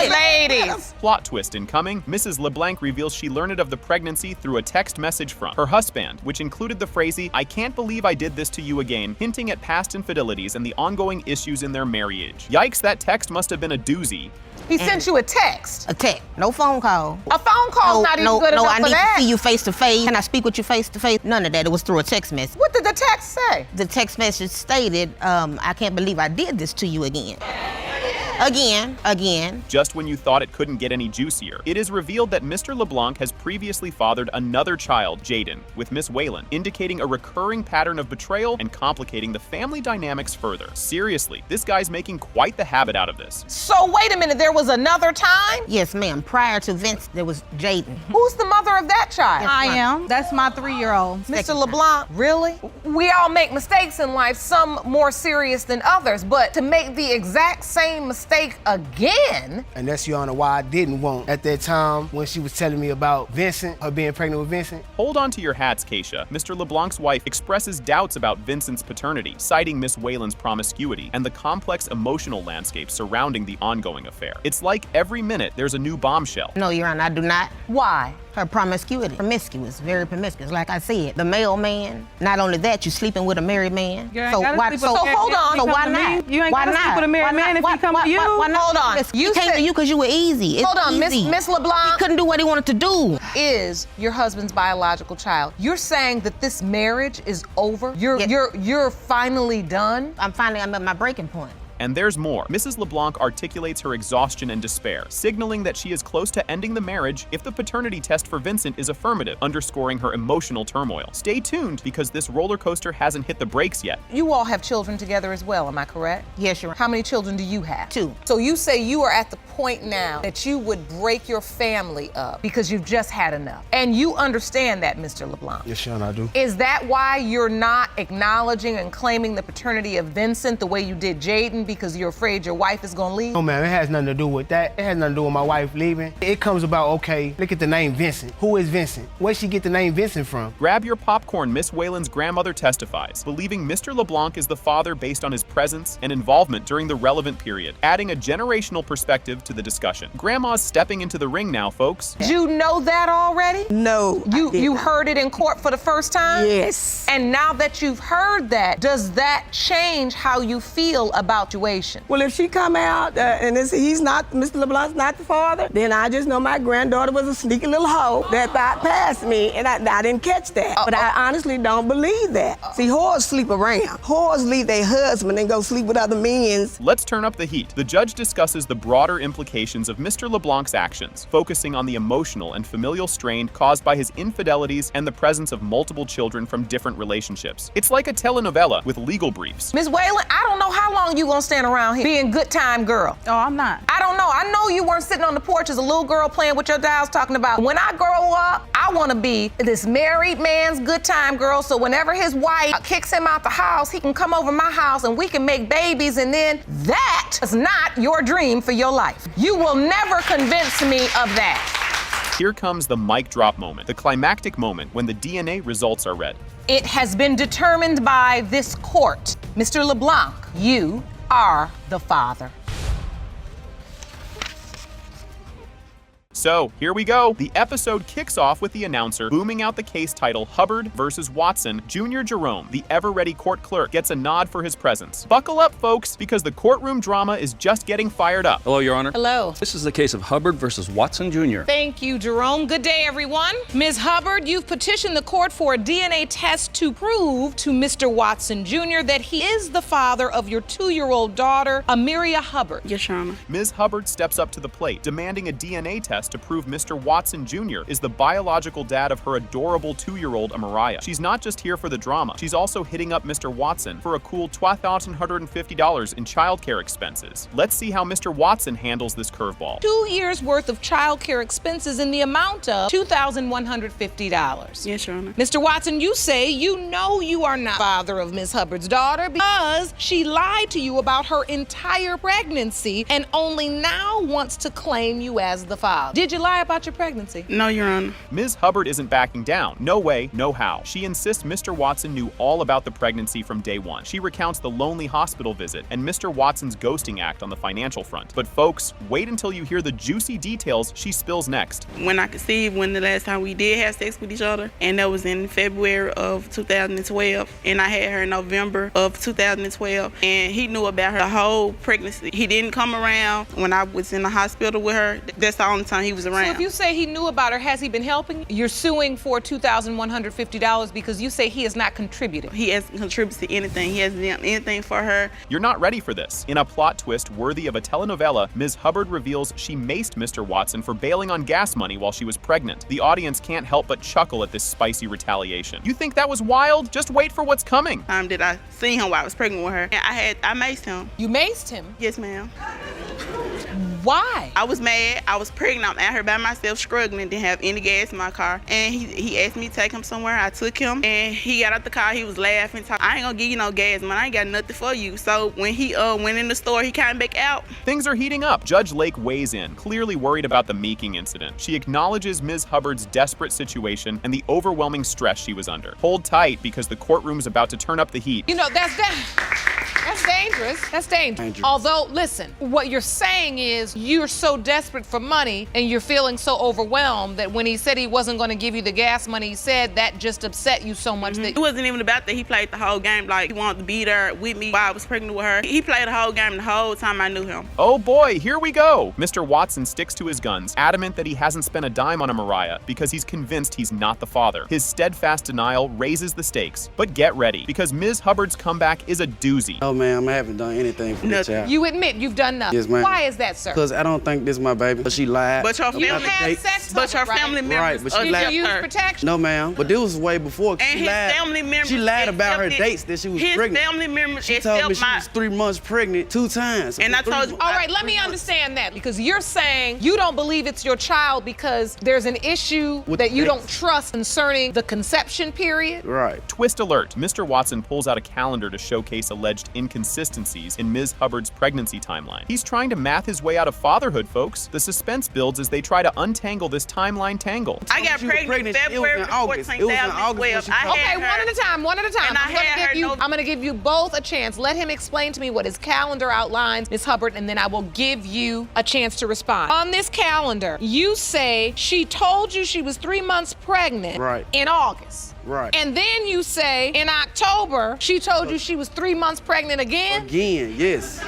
Ladies. Plot twist incoming. Mrs. LeBlanc reveals she learned of the pregnancy through a text message from her husband, which included the phrase, I can't believe I did this to you again, hinting at past infidelities and the ongoing issues in their marriage. Yikes, that text must have been a doozy. He sent you a text. A text, no phone call. A phone call's not even good enough for that. No, I need to see you face to face. Can I speak with you face to face? None of that, it was through a text message. What did the text say? The text message stated, I can't believe I did this to you again. Again. Just when you thought it couldn't get any juicier, it is revealed that Mr. LeBlanc has previously fathered another child, Jaden, with Miss Whalen, indicating a recurring pattern of betrayal and complicating the family dynamics further. Seriously, this guy's making quite the habit out of this. So wait a minute, there was another time? Yes, ma'am. Prior to Vince, there was Jaden. Who's the mother of that child? I am. That's my 3-year-old. Mr. LeBlanc, really? We all make mistakes in life, some more serious than others, but to make the exact same mistake again. And that's, Your Honor, why I didn't want at that time when she was telling me about Vincent, her being pregnant with Vincent. Hold on to your hats, Keisha. Mr. LeBlanc's wife expresses doubts about Vincent's paternity, citing Miss Whalen's promiscuity and the complex emotional landscape surrounding the ongoing affair. It's like every minute there's a new bombshell. No, Your Honor, I do not. Why? Her promiscuity. Promiscuous, very promiscuous. Like I said, the male man. Not only that, you sleeping with a married man. So hold on. So why not? You ain't gotta sleep with a married man if he come to you. Why not? Hold on. You came to you because you were easy. Hold on, Miss LeBlanc. He couldn't do what he wanted to do. Is your husband's biological child. You're saying that this marriage is over? You're finally done? I'm at my breaking point. And there's more. Mrs. LeBlanc articulates her exhaustion and despair, signaling that she is close to ending the marriage if the paternity test for Vincent is affirmative, underscoring her emotional turmoil. Stay tuned, because this roller coaster hasn't hit the brakes yet. You all have children together as well, am I correct? Yes, Your Honor. How many children do you have? 2. So you say you are at the point now that you would break your family up because you've just had enough. And you understand that, Mr. LeBlanc. Yes, Your Honor, I do. Is that why you're not acknowledging and claiming the paternity of Vincent the way you did Jaden, because you're afraid your wife is gonna leave? No, ma'am, it has nothing to do with that. It has nothing to do with my wife leaving. It comes about, okay, look at the name Vincent. Who is Vincent? Where'd she get the name Vincent from? Grab your popcorn. Miss Whalen's grandmother testifies, believing Mr. LeBlanc is the father based on his presence and involvement during the relevant period, adding a generational perspective to the discussion. Grandma's stepping into the ring now, folks. Did you know that already? No. You heard it in court for the first time? Yes. And now that you've heard that, does that change how you feel about the situation? Well, if she come out and Mr. LeBlanc's not the father, then I just know my granddaughter was a sneaky little hoe that bypassed me, and I didn't catch that. But I honestly don't believe that. See, whores sleep around. Whores leave their husband and go sleep with other men. Let's turn up the heat. The judge discusses the broader implications of Mr. LeBlanc's actions, focusing on the emotional and familial strain caused by his infidelities and the presence of multiple children from different relationships. It's like a telenovela with legal briefs. Ms. Whalen, I don't know how long you gonna stand around here being good time girl. Oh, I'm not. I don't know. I know you weren't sitting on the porch as a little girl playing with your dolls talking about, when I grow up, I want to be this married man's good time girl, so whenever his wife kicks him out the house, he can come over my house and we can make babies, and then that is not your dream for your life. You will never convince me of that. Here comes the mic drop moment, the climactic moment when the DNA results are read. It has been determined by this court. Mr. LeBlanc, you are the father. So, here we go. The episode kicks off with the announcer booming out the case title Hubbard versus Watson. Junior Jerome, the ever-ready court clerk, gets a nod for his presence. Buckle up, folks, because the courtroom drama is just getting fired up. Hello, Your Honor. Hello. This is the case of Hubbard versus Watson Jr. Thank you, Jerome. Good day, everyone. Ms. Hubbard, you've petitioned the court for a DNA test to prove to Mr. Watson Jr. that he is the father of your 2-year-old daughter, Amiria Hubbard. Yes, Your Honor. Ms. Hubbard steps up to the plate, demanding a DNA test to prove Mr. Watson Jr. is the biological dad of her adorable 2-year-old Amiria. She's not just here for the drama, she's also hitting up Mr. Watson for a cool $1,250 in childcare expenses. Let's see how Mr. Watson handles this curveball. 2 years worth of childcare expenses in the amount of $2,150. Yes, Your Honor. Mr. Watson, you say you know you are not father of Ms. Hubbard's daughter because she lied to you about her entire pregnancy and only now wants to claim you as the father. Did you lie about your pregnancy? No, Your Honor. Ms. Hubbard isn't backing down. No way, no how. She insists Mr. Watson knew all about the pregnancy from day one. She recounts the lonely hospital visit and Mr. Watson's ghosting act on the financial front. But folks, wait until you hear the juicy details she spills next. When I conceived, when the last time we did have sex with each other, and that was in February of 2012, and I had her in November of 2012, and he knew about her whole pregnancy. He didn't come around when I was in the hospital with her. That's the only time he was around. So if you say he knew about her, has he been helping you? You're suing for $2,150 because you say he has not contributed. He hasn't contributed to anything. He hasn't done anything for her. You're not ready for this. In a plot twist worthy of a telenovela, Ms. Hubbard reveals she maced Mr. Watson for bailing on gas money while she was pregnant. The audience can't help but chuckle at this spicy retaliation. You think that was wild? Just wait for what's coming. Did I see him while I was pregnant with her? And I maced him. You maced him? Yes, ma'am. Why? I was mad. I was pregnant. I'm out here by myself struggling. Didn't have any gas in my car. And he asked me to take him somewhere. I took him and he got out the car. He was laughing. I ain't gonna give you no gas, man. I ain't got nothing for you. So when he went in the store, he came back out. Things are heating up. Judge Lake weighs in, clearly worried about the meeking incident. She acknowledges Ms. Hubbard's desperate situation and the overwhelming stress she was under. Hold tight because the courtroom's about to turn up the heat. You know, that's dangerous. That's dangerous. Although, listen, what you're saying is you're so desperate for money and you're feeling so overwhelmed that when he said he wasn't going to give you the gas money he said, that just upset you so much that... It wasn't even about that. He played the whole game like he wanted to be there with me while I was pregnant with her. He played the whole game the whole time I knew him. Oh boy, here we go. Mr. Watson sticks to his guns, adamant that he hasn't spent a dime on Amiria because he's convinced he's not the father. His steadfast denial raises the stakes. But get ready, because Ms. Hubbard's comeback is a doozy. Oh ma'am, I haven't done anything for the child. You admit you've done nothing. Yes, ma'am. Why is that, sir? Because I don't think this is my baby. But she lied. But your family, had sex but your family members but she lied. Did you use protection? No, ma'am. But this was way before. And his family members. She lied about her dates that she was pregnant. His family members. She told me she was 3 months pregnant 2 times. And I told you. All right, let me understand that because you're saying you don't believe it's your child because there's an issue that you don't trust concerning the conception period. Right. Twist alert. Mr. Watson pulls out a calendar to showcase alleged inconsistencies in Ms. Hubbard's pregnancy timeline. He's trying to math his way out of fatherhood, folks. The suspense builds as they try to untangle this timeline tangle. I got pregnant February 14th, 2012. Okay, one at a time. And I'm gonna give you both a chance. Let him explain to me what his calendar outlines, Ms. Hubbard, and then I will give you a chance to respond. On this calendar, you say she told you she was 3 months pregnant in August. Right. And then you say in October, she told you she was 3 months pregnant again? Again, yes.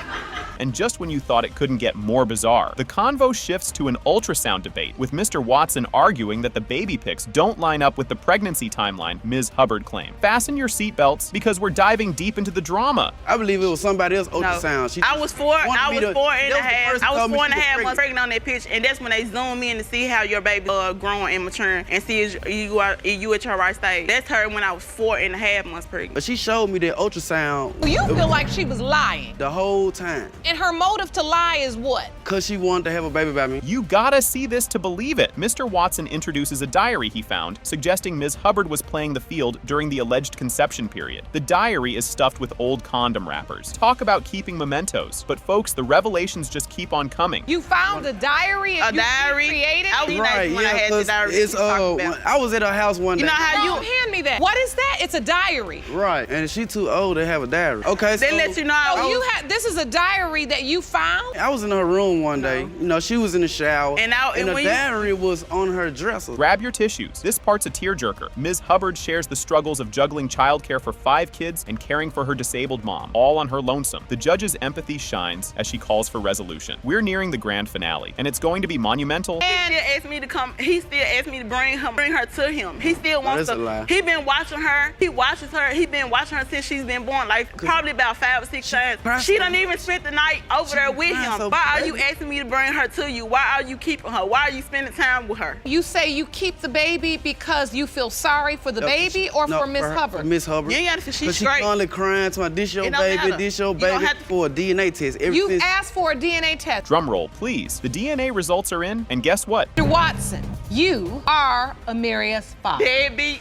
And just when you thought it couldn't get more bizarre, the convo shifts to an ultrasound debate, with Mr. Watson arguing that the baby pics don't line up with the pregnancy timeline Ms. Hubbard claimed. Fasten your seatbelts because we're diving deep into the drama. I believe it was somebody else's ultrasound. I was four and a half months pregnant on that picture, and that's when they zoom in to see how your baby growing and maturing and see if you at your right stage. That's her when I was 4.5 months pregnant. But she showed me that ultrasound. Well, you feel like she was lying. The whole time. And her motive to lie is what? Because she wanted to have a baby by me. You gotta see this to believe it. Mr. Watson introduces a diary he found, suggesting Ms. Hubbard was playing the field during the alleged conception period. The diary is stuffed with old condom wrappers. Talk about keeping mementos. But folks, the revelations just keep on coming. You found a diary and you created it? Right, when I had the diary. It's, I was at her house one day. You know how you hand me that? What is that? It's a diary. Right, and she too old to have a diary. Okay, they let you know. This is a diary that you found? I was in her room home one day. You know, she was in the shower, And the when diary was on her dresser. Grab your tissues. This part's a tearjerker. Ms. Hubbard shares the struggles of juggling childcare for 5 kids and caring for her disabled mom, all on her lonesome. The judge's empathy shines as she calls for resolution. We're nearing the grand finale, and it's going to be monumental. And he still asked me to come. He still asked me to bring her to him. He still wants that's a lie. He been watching her. He watches her. He been watching her since she's been born, like probably about 5 or 6 times. She done even spent the night over there with him. so Why are bad. you asking me to bring her to you? Why are you keeping her? Why are you spending time with her? You say you keep the baby because you feel sorry for the baby or for Miss Hubbard? For Miss Hubbard. You ain't gotta feel she's She straight. only crying to my this your It don't baby, matter. this your You don't baby have to- for a DNA test. You've asked for a DNA test. Drum roll, please. The DNA results are in, and guess what? Mr. Watson, you are Amaria's father. Deadbeat.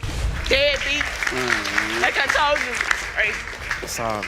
Like I told you. Right. Sorry.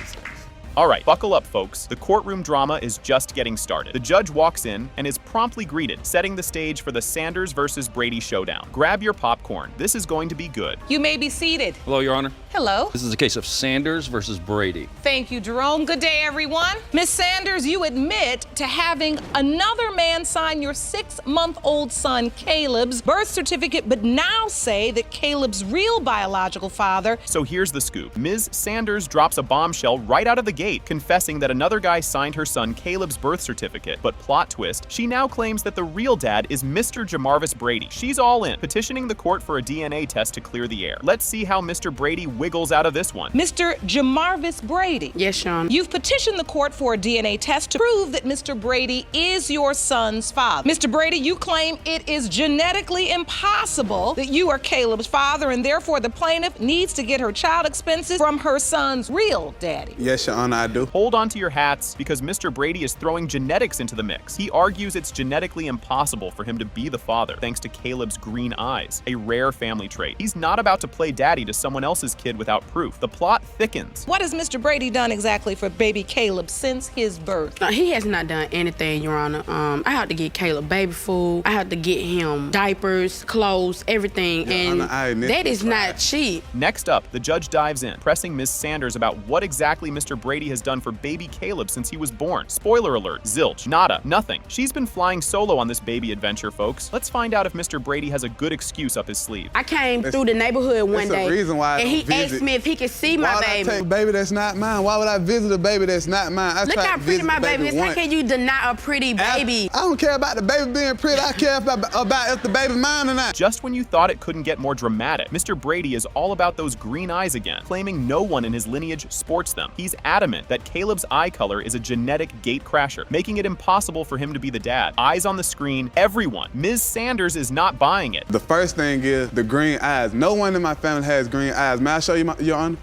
All right, buckle up, folks. The courtroom drama is just getting started. The judge walks in and is promptly greeted, setting the stage for the Sanders versus Brady showdown. Grab your popcorn. This is going to be good. You may be seated. Hello, Your Honor. Hello. This is a case of Sanders versus Brady. Thank you, Jerome. Good day, everyone. Miss Sanders, you admit to having another man sign your 6-month-old son Caleb's birth certificate, but now say that Caleb's real biological father. So here's the scoop. Ms. Sanders drops a bombshell right out of the gate, confessing that another guy signed her son Caleb's birth certificate. But plot twist, she now claims that the real dad is Mr. Jamarvis Brady. She's all in, petitioning the court for a DNA test to clear the air. Let's see how Mr. Brady wiggles out of this one. Mr. Jamarvis Brady. Yes, Sean. You've petitioned the court for a DNA test to prove that Mr. Brady is your son's father. Mr. Brady, you claim it is genetically impossible that you are Caleb's father, and therefore the plaintiff needs to get her child expenses from her son's real daddy. Yes, Your Honor, I do. Hold on to your hats, because Mr. Brady is throwing genetics into the mix. He argues it's genetically impossible for him to be the father, thanks to Caleb's green eyes, a rare family trait. He's not about to play daddy to someone else's kid without proof. The plot thickens. What has Mr. Brady done exactly for baby Caleb since his birth? He has not done anything, Your Honor. I had to get Caleb baby food. I had to get him diapers, clothes, everything, and that is not cheap. Next up, the judge dives in, pressing Ms. Sanders about what exactly Mr. Brady has done for baby Caleb since he was born. Spoiler alert, zilch, nada, nothing. She's been flying solo on this baby adventure, folks. Let's find out if Mr. Brady has a good excuse up his sleeve. I came through the neighborhood one day, reason why and he asked me if he could see my baby. Why would I take a baby that's not mine? Why would I visit a baby that's not mine? Look how pretty my baby is. How can you deny a pretty baby? I don't care about the baby being pretty. I care about if the baby mine or not. Just when you thought it couldn't get more dramatic, Mr. Brady is all about those green eyes again, claiming no one in his lineage sports them. He's adamant that Caleb's eye color is a genetic gatecrasher, making it impossible for him to be the dad. Eyes on the screen, everyone. Ms. Sanders is not buying it. The first thing is the green eyes. No one in my family has green eyes. May I show you, Your Honor?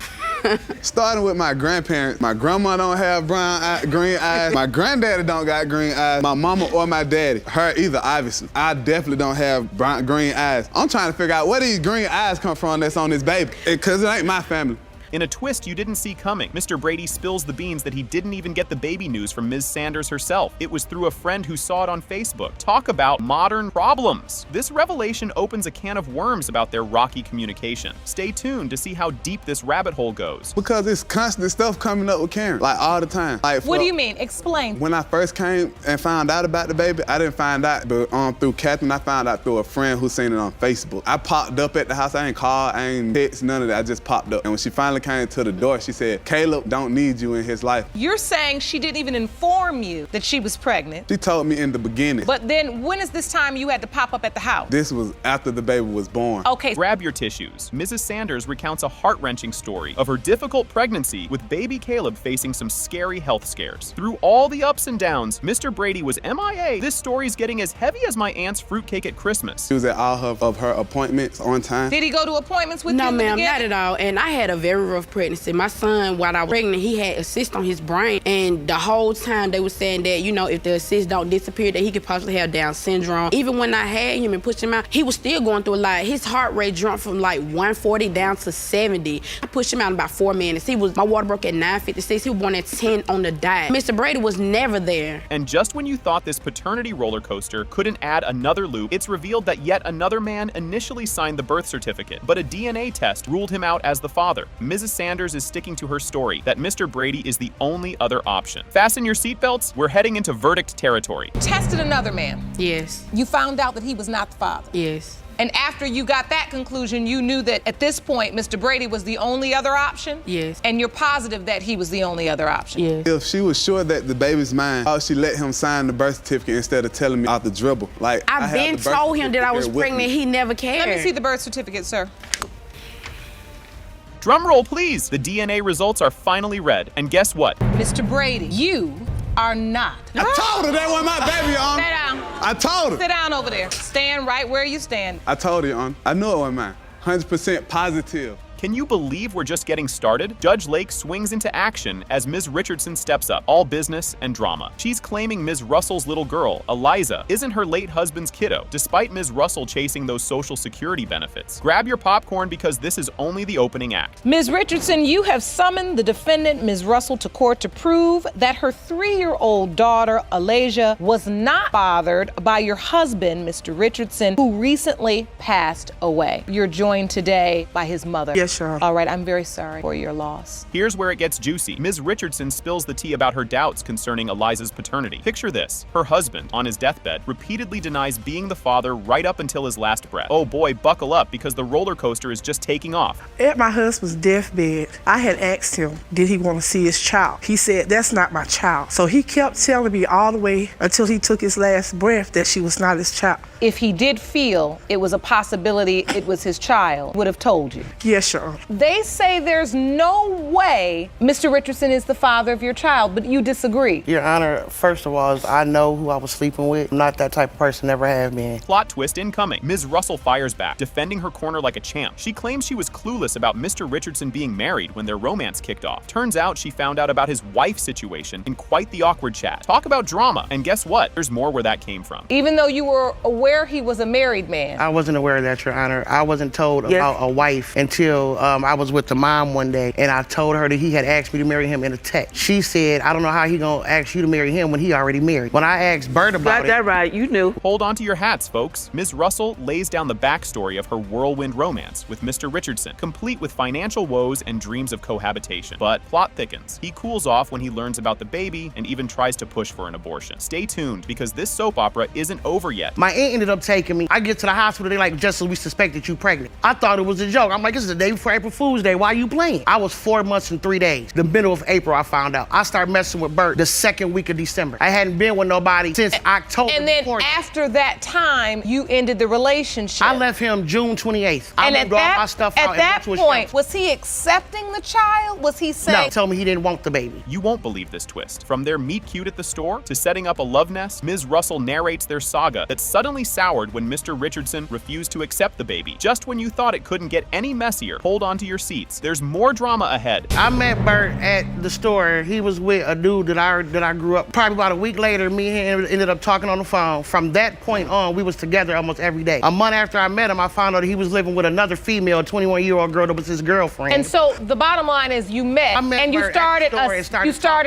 Starting with my grandparents. My grandma don't have green eyes. My granddaddy don't got green eyes. My mama or my daddy. Her either, obviously. I definitely don't have green eyes. I'm trying to figure out where these green eyes come from that's on this baby. Because it ain't my family. In a twist you didn't see coming, Mr. Brady spills the beans that he didn't even get the baby news from Ms. Sanders herself. It was through a friend who saw it on Facebook. Talk about modern problems. This revelation opens a can of worms about their rocky communication. Stay tuned to see how deep this rabbit hole goes. Because it's constant stuff coming up with Karen, like all the time. Like, What do you mean? Explain. When I first came and found out about the baby, I didn't find out but through Catherine. I found out through a friend who seen it on Facebook. I popped up at the house. I ain't called, I ain't text, none of that. I just popped up. And when she finally came to the door, she said, Caleb don't need you in his life. You're saying she didn't even inform you that she was pregnant. She told me in the beginning. But then when is this time you had to pop up at the house? This was after the baby was born. Okay. Grab your tissues. Mrs. Sanders recounts a heart-wrenching story of her difficult pregnancy with baby Caleb facing some scary health scares. Through all the ups and downs, Mr. Brady was MIA. This story's getting as heavy as my aunt's fruitcake at Christmas. She was at all of her appointments on time. Did he go to appointments with you? No, ma'am, not at all. And I had a very rough pregnancy. My son, while I was pregnant, he had a cyst on his brain. And the whole time they were saying that, you know, if the cyst don't disappear, that he could possibly have Down syndrome. Even when I had him and pushed him out, he was still going through a lot. His heart rate jumped from like 140 down to 70. I pushed him out in about 4 minutes. My water broke at 9:56. He was born at 10 on the dot. Mr. Brady was never there. And just when you thought this paternity roller coaster couldn't add another loop, it's revealed that yet another man initially signed the birth certificate, but a DNA test ruled him out as the father. Ms. Mrs. Sanders is sticking to her story that Mr. Brady is the only other option. Fasten your seatbelts, we're heading into verdict territory. Tested another man. Yes. You found out that he was not the father. Yes. And after you got that conclusion, you knew that at this point, Mr. Brady was the only other option? Yes. And you're positive that he was the only other option? Yes. If she was sure that the baby's mine, how she let him sign the birth certificate instead of telling me out the dribble? Like, I've been told him that I was pregnant. He never cared. Let me see the birth certificate, sir. Drum roll, please. The DNA results are finally read. And guess what? Mr. Brady, you are not. I told her that wasn't my baby, Your Honor. Sit down. I told her. Sit down over there. Stand right where you stand. I told her, Your Honor. I knew it wasn't mine. 100% positive. Can you believe we're just getting started? Judge Lake swings into action as Ms. Richardson steps up, all business and drama. She's claiming Ms. Russell's little girl, Eliza, isn't her late husband's kiddo, despite Ms. Russell chasing those Social Security benefits. Grab your popcorn because this is only the opening act. Ms. Richardson, you have summoned the defendant, Ms. Russell, to court to prove that her 3-year-old daughter, Eliza, was not fathered by your husband, Mr. Richardson, who recently passed away. You're joined today by his mother. Yes, sir. All right, I'm very sorry for your loss. Here's where it gets juicy. Ms. Richardson spills the tea about her doubts concerning Eliza's paternity. Picture this. Her husband, on his deathbed, repeatedly denies being the father right up until his last breath. Oh boy, buckle up because the roller coaster is just taking off. At my husband's deathbed, I had asked him, did he want to see his child? He said, that's not my child. So he kept telling me all the way until he took his last breath that she was not his child. If he did feel it was a possibility it was his child, would have told you. Yes, Your Honor. They say there's no way Mr. Richardson is the father of your child, but you disagree. Your Honor, first of all, I know who I was sleeping with. I'm not that type of person, never have been. Plot twist incoming. Ms. Russell fires back, defending her corner like a champ. She claims she was clueless about Mr. Richardson being married when their romance kicked off. Turns out she found out about his wife's situation in quite the awkward chat. Talk about drama, and guess what? There's more where that came from. Even though you were aware he was a married man. I wasn't aware of that, Your Honor. I wasn't told about a wife until I was with the mom one day, and I told her that he had asked me to marry him in a text. She said, I don't know how he gonna ask you to marry him when he already married. When I asked Bert about it. Got that right, you knew. Hold on to your hats, folks. Ms. Russell lays down the backstory of her whirlwind romance with Mr. Richardson, complete with financial woes and dreams of cohabitation. But plot thickens. He cools off when he learns about the baby and even tries to push for an abortion. Stay tuned because this soap opera isn't over yet. My aunt ended up taking me. I get to the hospital, they're like, just so we suspected you pregnant. I thought it was a joke. I'm like, this is the day before April Fool's Day. Why are you playing? I was 4 months and 3 days. The middle of April, I found out. I started messing with Bert the second week of December. I hadn't been with nobody since October. And then after that time, you ended the relationship. I left him June 28th. I And moved all my stuff out. at that and went to his point, house. was he accepting the child? Was he saying? No, told me he didn't want the baby. You won't believe this twist. From their meet cute at the store to setting up a love nest, Ms. Russell narrates their saga that suddenly soured when Mr. Richardson refused to accept the baby. Just when you thought it couldn't get any messier, hold on to your seats. There's more drama ahead. I met Bert at the store. He was with a dude that I grew up. Probably about a week later, me and him ended up talking on the phone. From that point on, we was together almost every day. A month after I met him, I found out he was living with another female, 21-year-old girl that was his girlfriend. And so the bottom line is you met and you started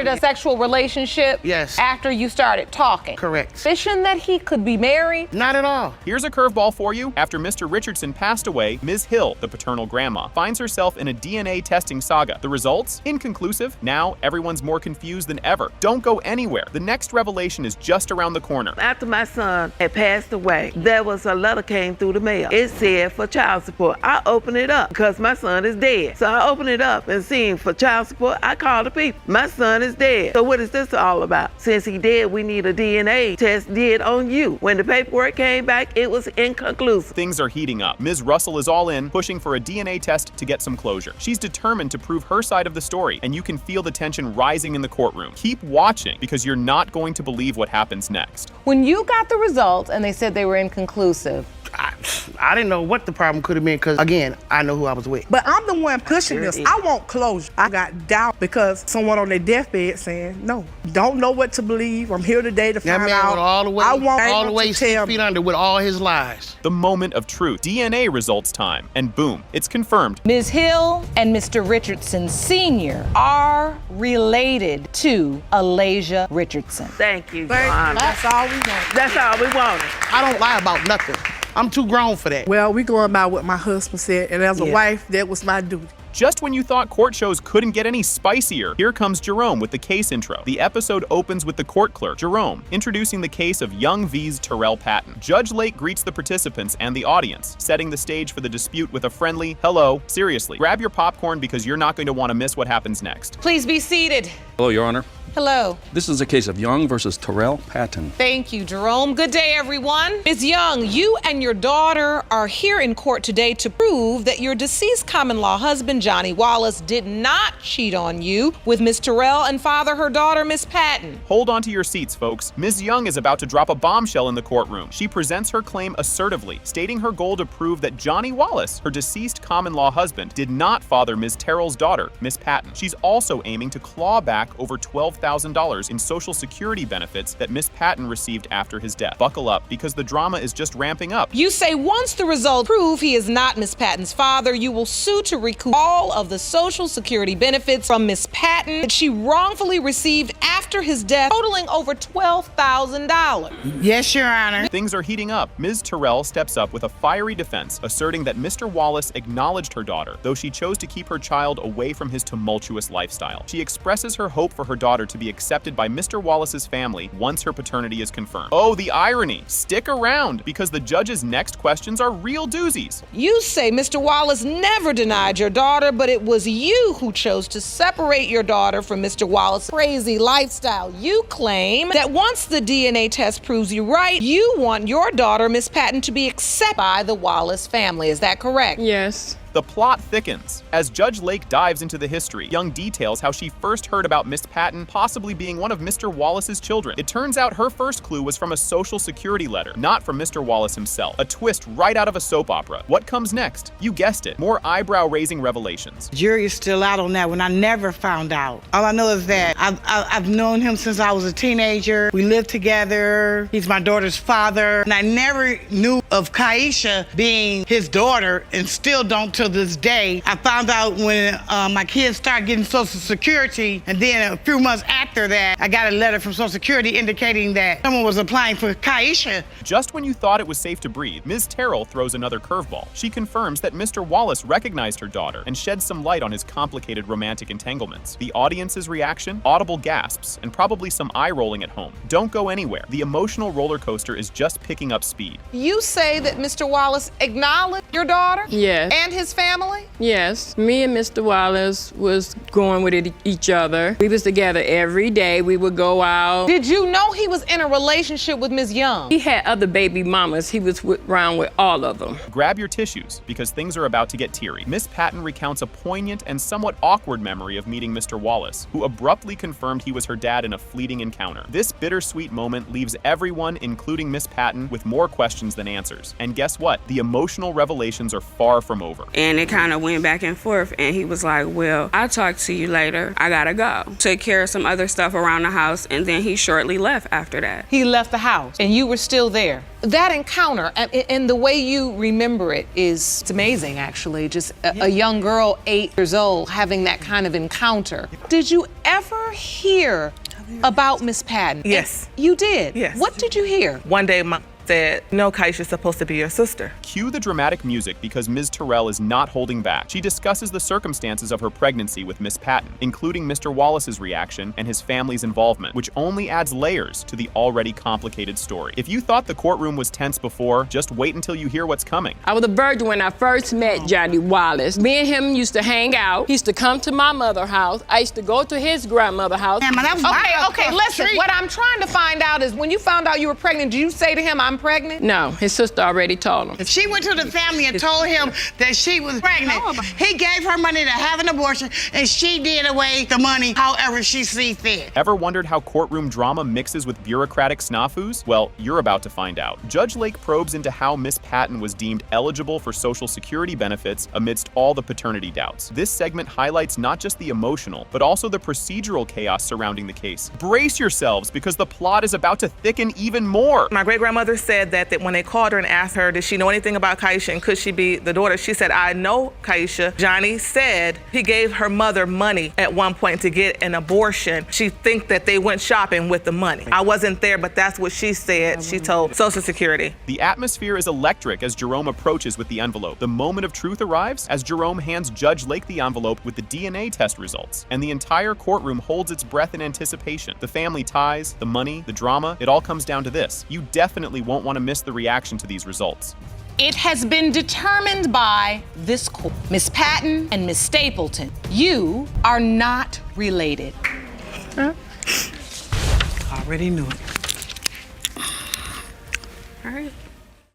a sexual relationship. Yes. After you started talking. Correct. Suspicion that he could be married? Not at all. Here's a curveball for you. After Mr. Richardson passed away, Ms. Hill, the paternal grandma, finds herself in a DNA testing saga. The results? Inconclusive. Now everyone's more confused than ever. Don't go anywhere. The next revelation is just around the corner. After my son had passed away, there was a letter came through the mail. It said for child support. I opened it up because my son is dead. So I opened it up and seen for child support. I called the people. My son is dead. So what is this all about? Since he dead, we need a DNA test did on you. When the paperwork came back, it was inconclusive. Things are heating up. Ms. Russell is all in, pushing for a DNA test to get some closure. She's determined to prove her side of the story, and you can feel the tension rising in the courtroom. Keep watching because you're not going to believe what happens next. When you got the results and they said they were inconclusive, I didn't know what the problem could have been because, again, I know who I was with. But I'm the one pushing this. I want closure. I got doubt because someone on their deathbed saying, no, don't know what to believe. I'm here today to That find man out. went all the way, I want all the to way 6 tell feet under with all his lies. The moment of truth. DNA results time. And boom, it's confirmed. Ms. Hill and Mr. Richardson Sr. are related to Eliza Richardson. Thank you, John. That's all we want. That's all we wanted. I don't lie about nothing. I'm too grown for that. Well, we going by what my husband said, and as a wife, that was my duty. Just when you thought court shows couldn't get any spicier, here comes Jerome with the case intro. The episode opens with the court clerk, Jerome, introducing the case of young V's Terrell Patton. Judge Lake greets the participants and the audience, setting the stage for the dispute with a friendly, "Hello, seriously, grab your popcorn because you're not going to want to miss what happens next." Please be seated. Hello, Your Honor. Hello. This is a case of Young versus Terrell Patton. Thank you, Jerome. Good day, everyone. Ms. Young, you and your daughter are here in court today to prove that your deceased common-law husband, Johnny Wallace, did not cheat on you with Ms. Terrell and father her daughter, Miss Patton. Hold on to your seats, folks. Ms. Young is about to drop a bombshell in the courtroom. She presents her claim assertively, stating her goal to prove that Johnny Wallace, her deceased common-law husband, did not father Ms. Terrell's daughter, Miss Patton. She's also aiming to claw back over $12,000 in Social Security benefits that Miss Patton received after his death. Buckle up, because the drama is just ramping up. You say once the results prove he is not Miss Patton's father, you will sue to recoup all of the Social Security benefits from Miss Patton that she wrongfully received after his death, totaling over $12,000. Yes, Your Honor. Things are heating up. Ms. Terrell steps up with a fiery defense, asserting that Mr. Wallace acknowledged her daughter, though she chose to keep her child away from his tumultuous lifestyle. She expresses her hope for her daughter to be accepted by Mr. Wallace's family once her paternity is confirmed. Oh, the irony! Stick around, because the judge's next questions are real doozies. You say Mr. Wallace never denied your daughter, but it was you who chose to separate your daughter from Mr. Wallace's crazy lifestyle. You claim that once the DNA test proves you right, you want your daughter, Miss Patton, to be accepted by the Wallace family. Is that correct? Yes. The plot thickens. As Judge Lake dives into the history, Young details how she first heard about Miss Patton possibly being one of Mr. Wallace's children. It turns out her first clue was from a Social Security letter, not from Mr. Wallace himself. A twist right out of a soap opera. What comes next? You guessed it, more eyebrow-raising revelations. Jury is still out on that one. I never found out. All I know is that I've known him since I was a teenager. We lived together. He's my daughter's father. And I never knew of Kaisha being his daughter, and still don't to this day. I found out when my kids started getting Social Security, and then a few months after that, I got a letter from Social Security indicating that someone was applying for Kaisha. Just when you thought it was safe to breathe, Ms. Terrell throws another curveball. She confirms that Mr. Wallace recognized her daughter and sheds some light on his complicated romantic entanglements. The audience's reaction? Audible gasps, and probably some eye-rolling at home. Don't go anywhere. The emotional roller coaster is just picking up speed. You say that Mr. Wallace acknowledged your daughter? Yes. And his family? Yes. Me and Mr. Wallace was going with each other. We was together every day. We would go out. Did you know he was in a relationship with Ms. Young? He had other baby mamas. He was around with all of them. Grab your tissues, because things are about to get teary. Miss Patton recounts a poignant and somewhat awkward memory of meeting Mr. Wallace, who abruptly confirmed he was her dad in a fleeting encounter. This bittersweet moment leaves everyone, including Miss Patton, with more questions than answers. And guess what? The emotional revelations are far from over. And it kind of went back and forth, and he was like, well, I'll talk to you later. I gotta go. Took care of some other stuff around the house, and then he shortly left after that. He left the house, and you were still there. That encounter, and the way you remember it it's amazing, actually. Just a young girl, 8 years old, having that kind of encounter. Did you ever hear about Miss Patton? Yes. You did? Yes. What did you hear? One day, Mom said, no, Kaisha's supposed to be your sister. Cue the dramatic music, because Ms. Terrell is not holding back. She discusses the circumstances of her pregnancy with Miss Patton, including Mr. Wallace's reaction and his family's involvement, which only adds layers to the already complicated story. If you thought the courtroom was tense before, just wait until you hear what's coming. I was a virgin when I first met Johnny Wallace. Me and him used to hang out. He used to come to my mother's house. I used to go to his grandmother's house. Okay, listen, what I'm trying to find out is when you found out you were pregnant, did you say to him, I'm pregnant? No, his sister already told him. If she went to the family and told him that she was pregnant, he gave her money to have an abortion, and she did away the money however she see fit. Ever wondered how courtroom drama mixes with bureaucratic snafus? Well, you're about to find out. Judge Lake probes into how Miss Patton was deemed eligible for Social Security benefits amidst all the paternity doubts. This segment highlights not just the emotional, but also the procedural chaos surrounding the case. Brace yourselves, because the plot is about to thicken even more. My great-grandmother said that when they called her and asked her, did she know anything about Kaisha and could she be the daughter? She said, I know Kaisha. Johnny said he gave her mother money at one point to get an abortion. She think that they went shopping with the money. I wasn't there, but that's what she said. She told Social Security. The atmosphere is electric as Jerome approaches with the envelope. The moment of truth arrives as Jerome hands Judge Lake the envelope with the DNA test results, and the entire courtroom holds its breath in anticipation. The family ties, the money, the drama, it all comes down to this. You definitely won't want to miss the reaction to these results. It has been determined by this court, Miss Patton and Miss Stapleton, you are not related. Huh? Already knew it. All right.